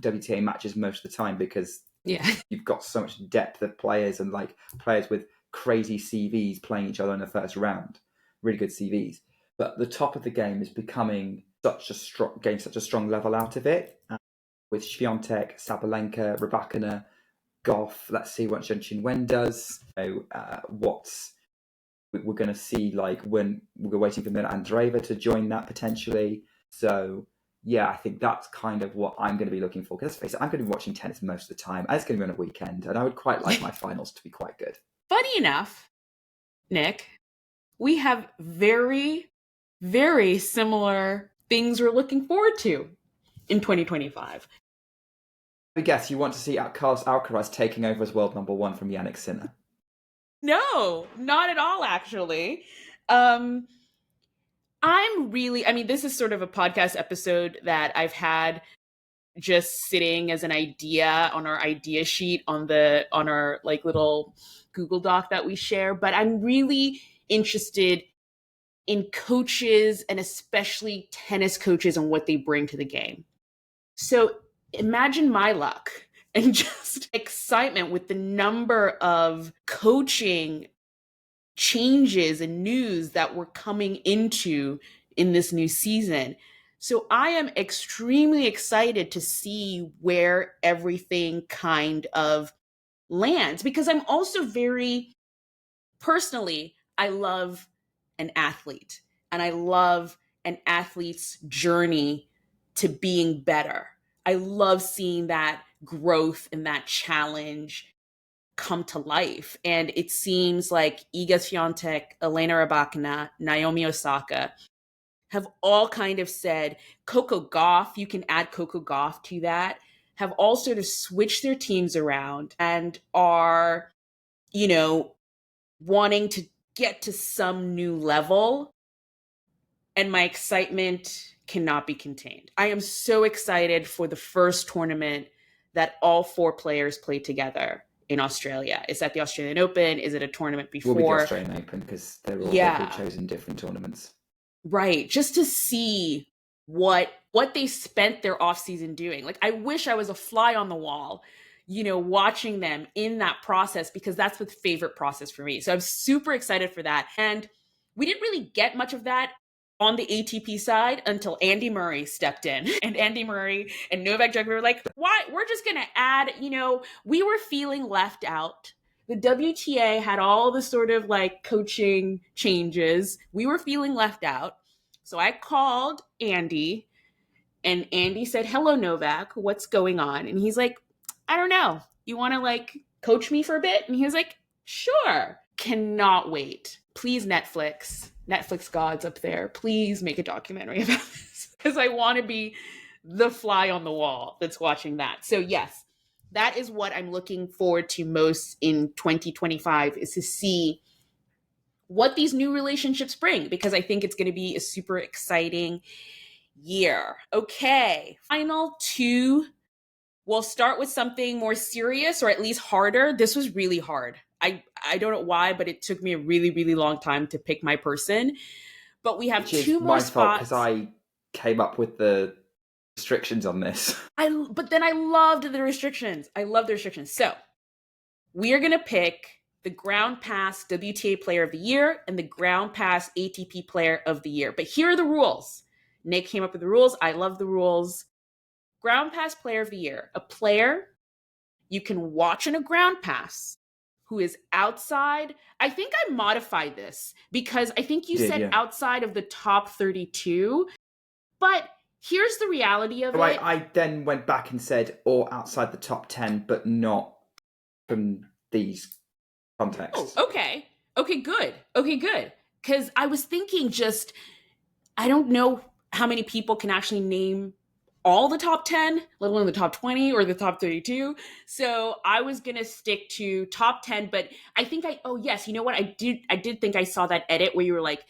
WTA matches most of the time because Yeah. you've got so much depth of players and like players with crazy CVs playing each other in the first round, really good CVs. But the top of the game is becoming such a strong level out of it. With Swiatek, Sabalenka, Rybakina, Goff. Let's see what Chen Qinwen does. What's we're going to see like when we're waiting for Mila Andreeva to join that potentially. So yeah, I think that's kind of what I'm going to be looking for. Because let's face it, I'm going to be watching tennis most of the time. And it's going to be on a weekend, and I would quite like my finals to be quite good. Funny enough, Nick, we have very, very similar things we're looking forward to in 2025. I guess you want to see Carlos Alcaraz taking over as world number one from Yannick Sinner. No, not at all, actually. I mean, this is sort of a podcast episode that I've had just sitting as an idea on our idea sheet on our like little Google Doc that we share, but I'm really interested in coaches and especially tennis coaches and what they bring to the game. So imagine my luck and just excitement with the number of coaching changes and news that we're coming into in this new season. So I am extremely excited to see where everything kind of lands because I'm also very personally, I love an athlete and I love an athlete's journey to being better. I love seeing that growth and that challenge come to life. And it seems like Iga Swiatek, Elena Rybakina, Naomi Osaka have all kind of said, Coco Gauff, you can add Coco Gauff to that, have all sort of switched their teams around and are, you know, wanting to get to some new level. And my excitement cannot be contained. I am so excited for the first tournament that all four players play together in Australia. Is that the Australian Open? Is it a tournament before? Will be the Australian Open because they've all chosen different tournaments. Right. Just to see what they spent their off season doing. Like I wish I was a fly on the wall, you know, watching them in that process because that's the favorite process for me. So I'm super excited for that. And we didn't really get much of that on the ATP side until Andy Murray stepped in. And Andy Murray and Novak Djokovic were like, why? We're just going to add, you know, we were feeling left out. The WTA had all the sort of like coaching changes. We were feeling left out. So I called Andy and Andy said, hello, Novak, what's going on? And he's like, I don't know. You want to like coach me for a bit? And he was like, sure. Cannot wait. Please, Netflix gods up there, please make a documentary about this because I want to be the fly on the wall that's watching that. So yes, that is what I'm looking forward to most in 2025 is to see what these new relationships bring because I think it's going to be a super exciting year. Okay, final two. We'll start with something more serious or at least harder. This was really hard. I don't know why, but it took me a really, really long time to pick my person. But we have Which two is more my fault spots. because I came up with the restrictions on this. But then I loved the restrictions. I love the restrictions. So we are going to pick the Ground Pass WTA Player of the Year and the Ground Pass ATP Player of the Year. But here are the rules. Nick came up with the rules. I love the rules. Ground Pass Player of the Year, a player you can watch in a Ground Pass who is outside. I think I modified this because I think you said outside of the top 32. But here's the reality of it. I then went back and said, or outside the top 10, but not from these contexts. Oh, okay. Okay, good. Okay, good. Because I was thinking I don't know how many people can actually name all the top 10, let alone the top 20 or the top 32. So I was going to stick to top 10, but I think yes, you know what? I did think I saw that edit where you were like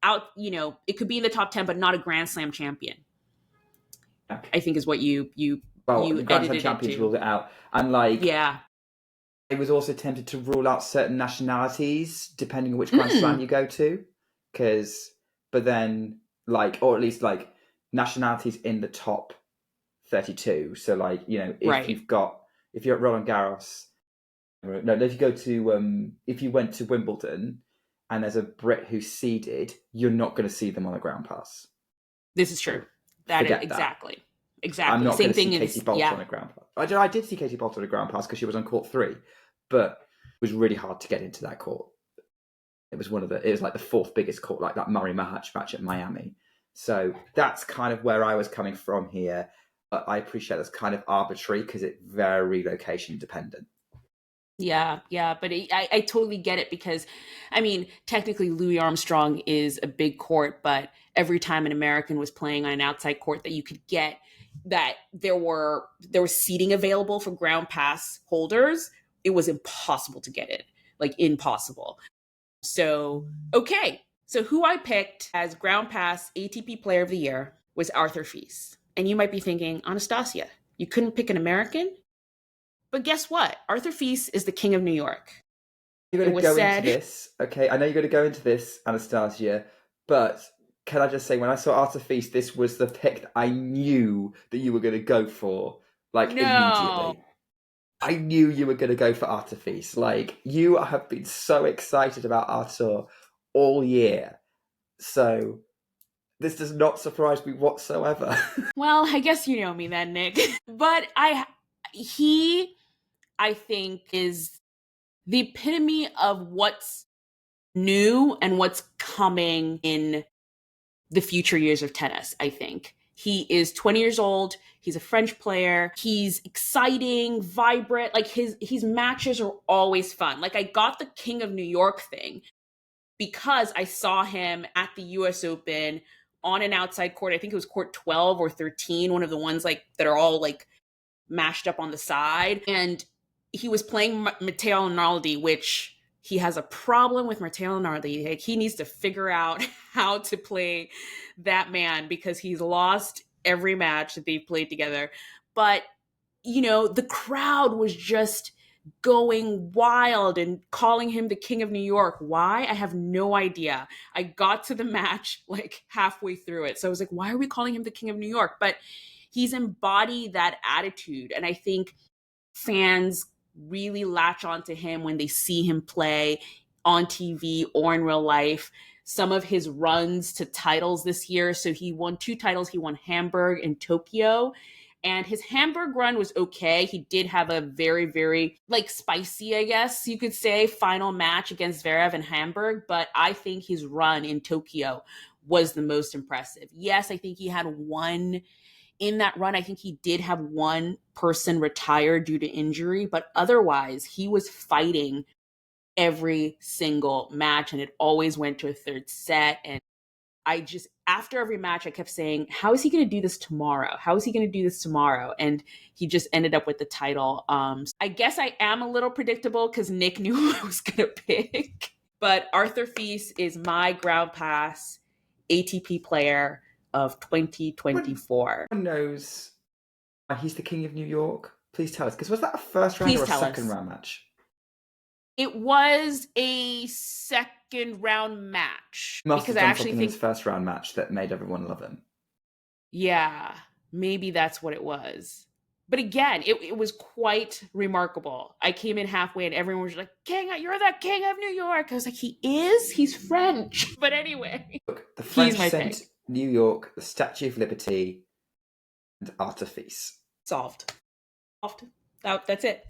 out, you know, it could be in the top 10, but not a Grand Slam champion. Okay. I think is what you the Grand Slam champions ruled it out. And like, yeah. I was also tempted to rule out certain nationalities depending on which Grand Slam Mm, you go to, but then or at least nationalities in the top 32. So right. if you're at Roland Garros, no, if you go to if you went to Wimbledon and there's a Brit who's seeded, you're not going to see them on a ground pass. This is true. So That is forget that. exactly. I'm Exactly. not going Same to see thing Katie is, Bolt yeah. on a ground pass. I did see Katie Bolt on a ground pass because she was on court 3, but it was really hard to get into that court. It was like the fourth biggest court, like that Murray match at Miami. So that's kind of where I was coming from here. But I appreciate that's kind of arbitrary because it's very location dependent. Yeah, yeah, but I totally get it because, I mean, technically Louis Armstrong is a big court, but every time an American was playing on an outside court that you could get, that there was seating available for ground pass holders, it was impossible to get it, like impossible. So okay, so who I picked as ground pass ATP Player of the Year was Arthur Fils, and you might be thinking, Anastasia, you couldn't pick an American? But guess what? Arthur Fils is the king of New York. You're It going to was go into said, this, okay? I know you're going to go into this, Anastasia, but can I just say, when I saw Artifice, this was the pick that I knew that you were going to go for, no. immediately. I knew you were going to go for Artifice. You have been so excited about Artur all year. So, this does not surprise me whatsoever. Well, I guess you know me then, Nick. But he, I think, is the epitome of what's new and what's coming in the future years of tennis, I think. He is 20 years old. He's a French player. He's exciting, vibrant. Like his matches are always fun. Like I got the King of New York thing because I saw him at the US Open on an outside court. I think it was court 12 or 13, one of the ones like that are all like mashed up on the side. And he was playing Matteo Rinaldi, which he has a problem with Matteo Rinaldi. Like, he needs to figure out how to play that man because he's lost every match that they've played together. But, the crowd was just going wild and calling him the King of New York. Why? I have no idea. I got to the match like halfway through it. So I was like, why are we calling him the King of New York? But he's embodied that attitude. And I think fans really latch onto him when they see him play on TV or in real life. Some of his runs to titles this year. So he won 2 titles. He won Hamburg and Tokyo. And his Hamburg run was okay. He did have a very, very spicy, I guess you could say, final match against Zverev in Hamburg. But I think his run in Tokyo was the most impressive. Yes, I think he had one in that run. I think he did have one person retire due to injury, but otherwise he was fighting every single match and it always went to a third set. And after every match, I kept saying, how is he going to do this tomorrow? How is he going to do this tomorrow? And he just ended up with the title. So I guess I am a little predictable because Nick knew who I was going to pick. But Arthur Fils is my ground pass ATP player of Everyone 2024. knows he's the King of New York. Please tell us, because was that a first round Please or a tell second us. round match? It was a second round match Must because have I done actually something in his think, first round match that made everyone love him. yeah, maybe that's what it was. But again, it was quite remarkable. I came in halfway and everyone was like, King, you're the King of New York. I was like, he is? He's French. But anyway, Look, the he's French my sent pick. New York the Statue of Liberty and Artifice. Solved. Solved. That's it.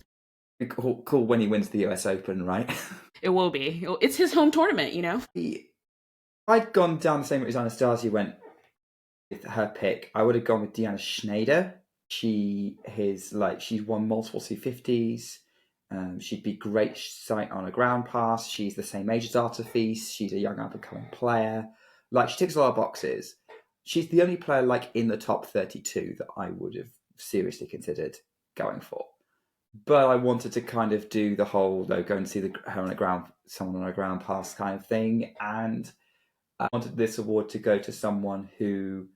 Cool when he wins the US Open, right? It will be. It's his home tournament, I'd gone down the same route as Anastasia went with her pick. I would have gone with Deanna Schneider. She's won multiple C50s. She'd be great sight on a ground pass. She's the same age as Artifice. She's a young up and coming player. She ticks a lot of boxes. She's the only player in the top 32 that I would have seriously considered going for. But I wanted to kind of do the whole go and see someone on a ground pass kind of thing, and I wanted this award to go to someone who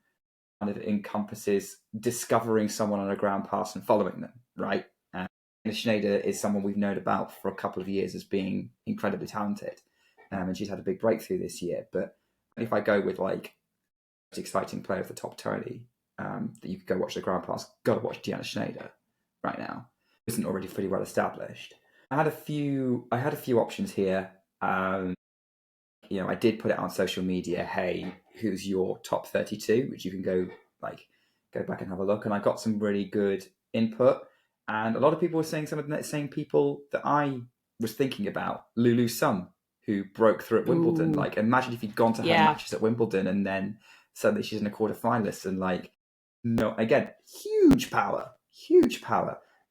kind of encompasses discovering someone on a ground pass and following them, right? Schneider is someone we've known about for a couple of years as being incredibly talented, and she's had a big breakthrough this year. But if I go with like most exciting player of the top 20 that you could go watch the Grand Pass, got to watch Deanna Schneider right now. Isn't already pretty well established. I had a few options here. I did put it on social media. Hey, who's your top 32? Which you can go back and have a look. And I got some really good input. And a lot of people were saying some of the same people that I was thinking about. Lulu Sun, who broke through at Wimbledon. Ooh. Like, imagine if you'd gone to her matches at Wimbledon and then suddenly she's in a quarterfinalist and no, again, huge power.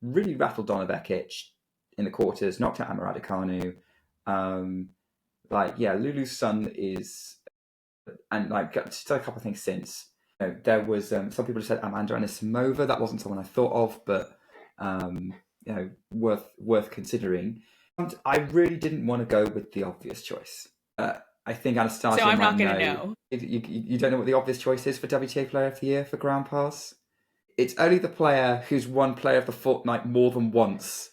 Really rattled Donna Vekic in the quarters, knocked out Amara Raducanu. Lulu's son is, and just a couple of things since. There was some people said Amanda Anisimova. That wasn't someone I thought of, but worth considering. And I really didn't want to go with the obvious choice. I think Anastasia. So I'm not going to know. You don't know what the obvious choice is for WTA Player of the Year for Grand Pass? It's only the player who's won Player of the Fortnight more than once,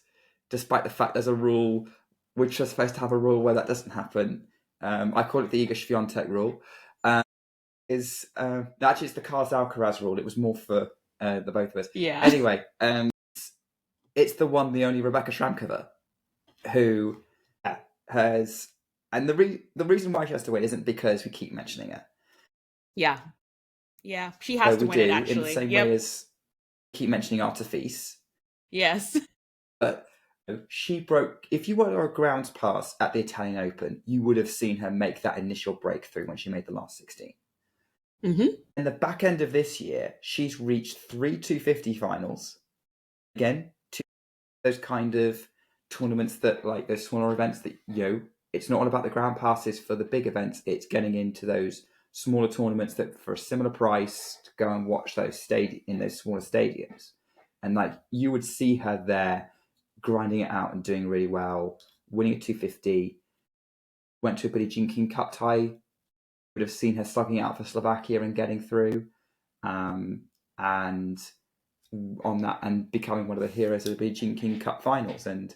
despite the fact there's a rule, which is supposed to have a rule where that doesn't happen. I call it the Iga Swiatek rule. Actually, it's the Carlos Alcaraz rule. It was more for the both of us. Yeah. Anyway, it's the only Rebecca Schramkova, who has... And the reason why she has to win isn't because we keep mentioning her. Yeah. Yeah, she has to win it, actually. In the same way as keep mentioning Artifice. Yes. But she broke... If you were a grounds pass at the Italian Open, you would have seen her make that initial breakthrough when she made the last 16. Mm-hmm. In the back end of this year, she's reached 3 250 finals. Again, two those kind of tournaments that, like those smaller events that, it's not all about the ground passes for the big events. It's getting into those smaller tournaments that for a similar price to go and watch those in those smaller stadiums. And you would see her there grinding it out and doing really well, winning a 250, went to a Billie Jean King Cup tie, would have seen her slugging out for Slovakia and getting through, and on that and becoming one of the heroes of the Billie Jean King Cup finals. And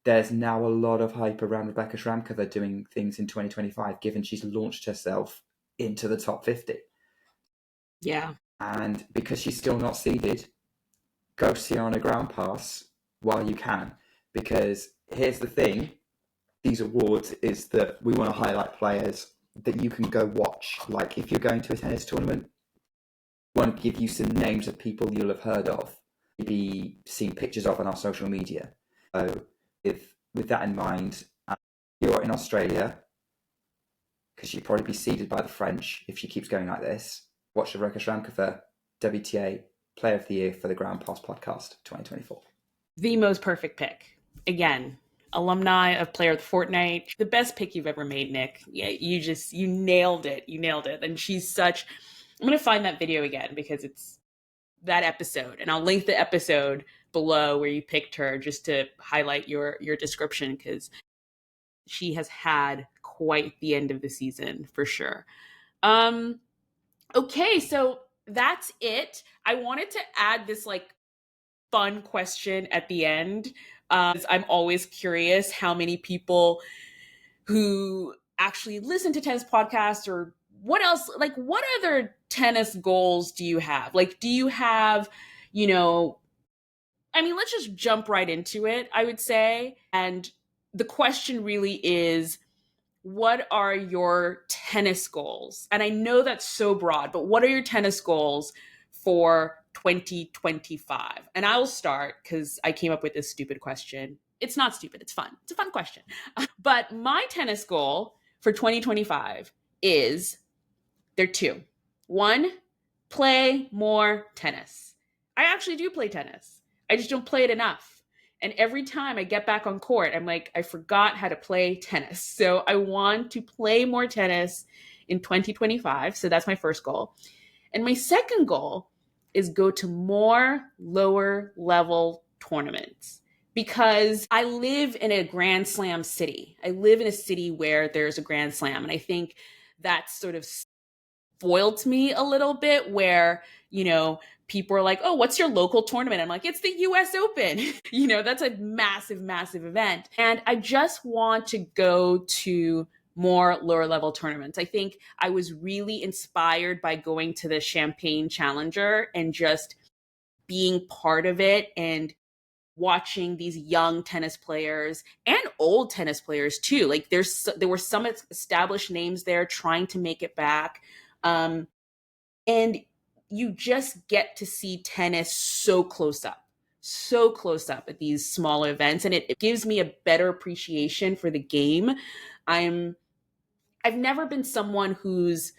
there's now a lot of hype around Rebecca Schramkova doing things in 2025, given she's launched herself into the top 50. Yeah. And because she's still not seeded, go see her on a ground pass while you can. Because here's the thing, these awards is that we want to highlight players that you can go watch. Like if you're going to a tennis tournament, we want to give you some names of people you'll have heard of, maybe seen pictures of on our social media. So with that in mind, you're in Australia, because she'd probably be seeded by the French if she keeps going like this. Watch the Rebecca Schramkova WTA Player of the Year for the Ground Pass podcast 2024. The most perfect pick. Again, alumni of Player of the Fortnight. The best pick you've ever made, Nick. Yeah, you nailed it. You nailed it. And she's such... I'm going to find that video again because it's that episode. And I'll link the episode below where you picked her just to highlight your description, because she has had quite the end of the season for sure. Okay, so that's it. I wanted to add this fun question at the end. I'm always curious how many people who actually listen to tennis podcasts or what else, what other tennis goals do you have? Do you have, let's just jump right into it, I would say. And the question really is, what are your tennis goals? And I know that's so broad, but what are your tennis goals for 2025? And I'll start because I came up with this stupid question. It's not stupid. It's fun. It's a fun question. But my tennis goal for 2025 is, there are two. One, play more tennis. I actually do play tennis. I just don't play it enough. And every time I get back on court, I'm like, I forgot how to play tennis. So I want to play more tennis in 2025. So that's my first goal. And my second goal is go to more lower level tournaments, because I live in a Grand Slam city. I live in a city where there's a Grand Slam. And I think that's sort of spoiled me a little bit, where, people are like, oh, what's your local tournament? I'm like, it's the US Open. That's a massive, massive event. And I just want to go to more lower level tournaments. I think I was really inspired by going to the Champagne Challenger and just being part of it and watching these young tennis players and old tennis players too. Like there were some established names there trying to make it back. And you just get to see tennis so close up at these smaller events. And it gives me a better appreciation for the game. I've never been someone who's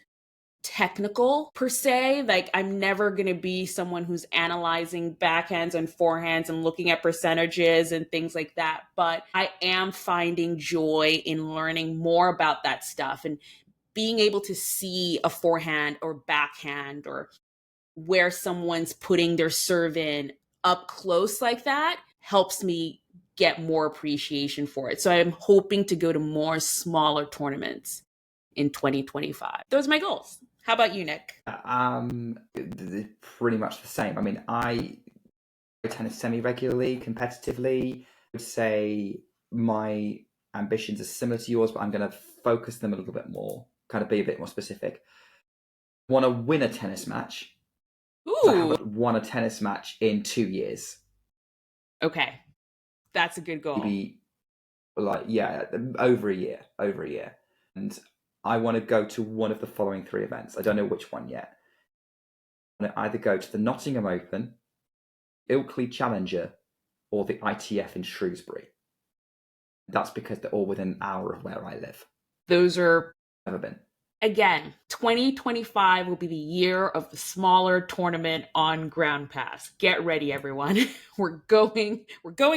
technical per se. Like I'm never going to be someone who's analyzing backhands and forehands and looking at percentages and things like that. But I am finding joy in learning more about that stuff and being able to see a forehand or backhand or where someone's putting their serve in up close like that helps me get more appreciation for it. So I'm hoping to go to more smaller tournaments in 2025. Those are my goals. How about you, Nick? Pretty much the same. I mean, I play tennis semi-regularly, competitively. I would say my ambitions are similar to yours, but I'm going to focus them a little bit more, kind of be a bit more specific. Want to win a tennis match. So I haven't won a tennis match in 2 years. Okay. That's a good goal. Maybe over a year. And I want to go to one of the following 3 events. I don't know which one yet. I want to either go to the Nottingham Open, Ilkley Challenger, or the ITF in Shrewsbury. That's because they're all within an hour of where I live. Those are... Never been. Again, 2025 will be the year of the smaller tournament on Ground Pass. Get ready, everyone. We're going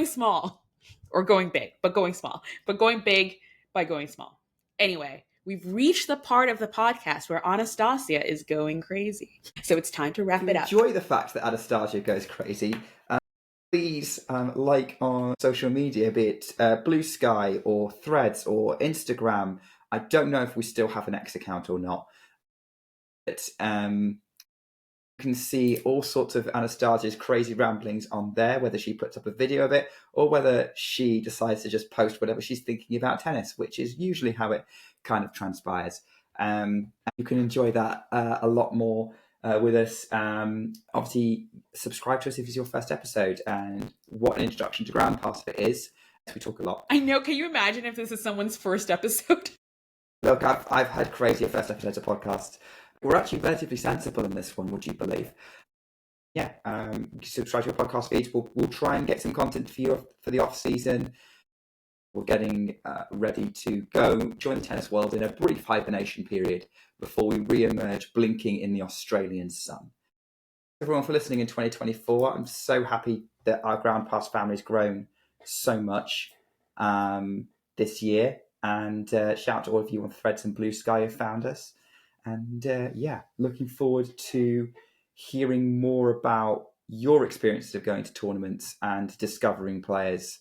small, or going big, but going small, but going big by going small. Anyway, we've reached the part of the podcast where Anastasia is going crazy. So it's time to wrap it up. Enjoy the fact that Anastasia goes crazy. Please like on social media, be it Blue Sky or Threads or Instagram. I don't know if we still have an X account or not. But you can see all sorts of Anastasia's crazy ramblings on there, whether she puts up a video of it or whether she decides to just post whatever she's thinking about tennis, which is usually how it kind of transpires. You can enjoy that a lot more with us. Obviously, subscribe to us if it's your first episode. And what an introduction to Ground Pass it is. We talk a lot. I know. Can you imagine if this is someone's first episode? Look, I've had crazier first episodes of podcasts. We're actually relatively sensible in this one, would you believe? Yeah, subscribe to your podcast feeds. We'll try and get some content for you for the off season. We're getting ready to go join the tennis world in a brief hibernation period before we re-emerge blinking in the Australian sun. Everyone for listening in 2024. I'm so happy that our Ground Pass family has grown so much this year. And shout out to all of you on Threads and Blue Sky who found us. And looking forward to hearing more about your experiences of going to tournaments and discovering players,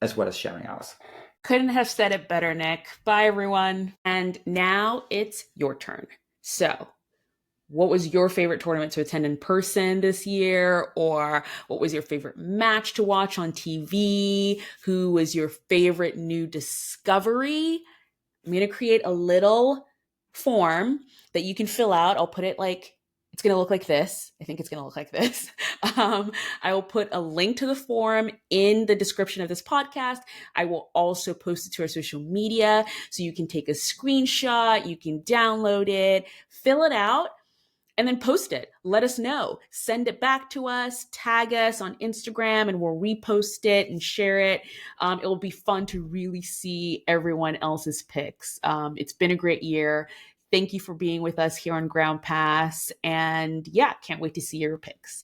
as well as sharing ours. Couldn't have said it better, Nick. Bye, everyone. And now it's your turn. So, what was your favorite tournament to attend in person this year? Or what was your favorite match to watch on TV? Who was your favorite new discovery? I'm going to create a little form that you can fill out. I'll put it it's going to look like this. I think it's going to look like this. I will put a link to the form in the description of this podcast. I will also post it to our social media so you can take a screenshot, you can download it, fill it out, and then post it. Let us know. Send it back to us. Tag us on Instagram and we'll repost it and share it. It will be fun to really see everyone else's picks. It's been a great year. Thank you for being with us here on Ground Pass. And can't wait to see your picks.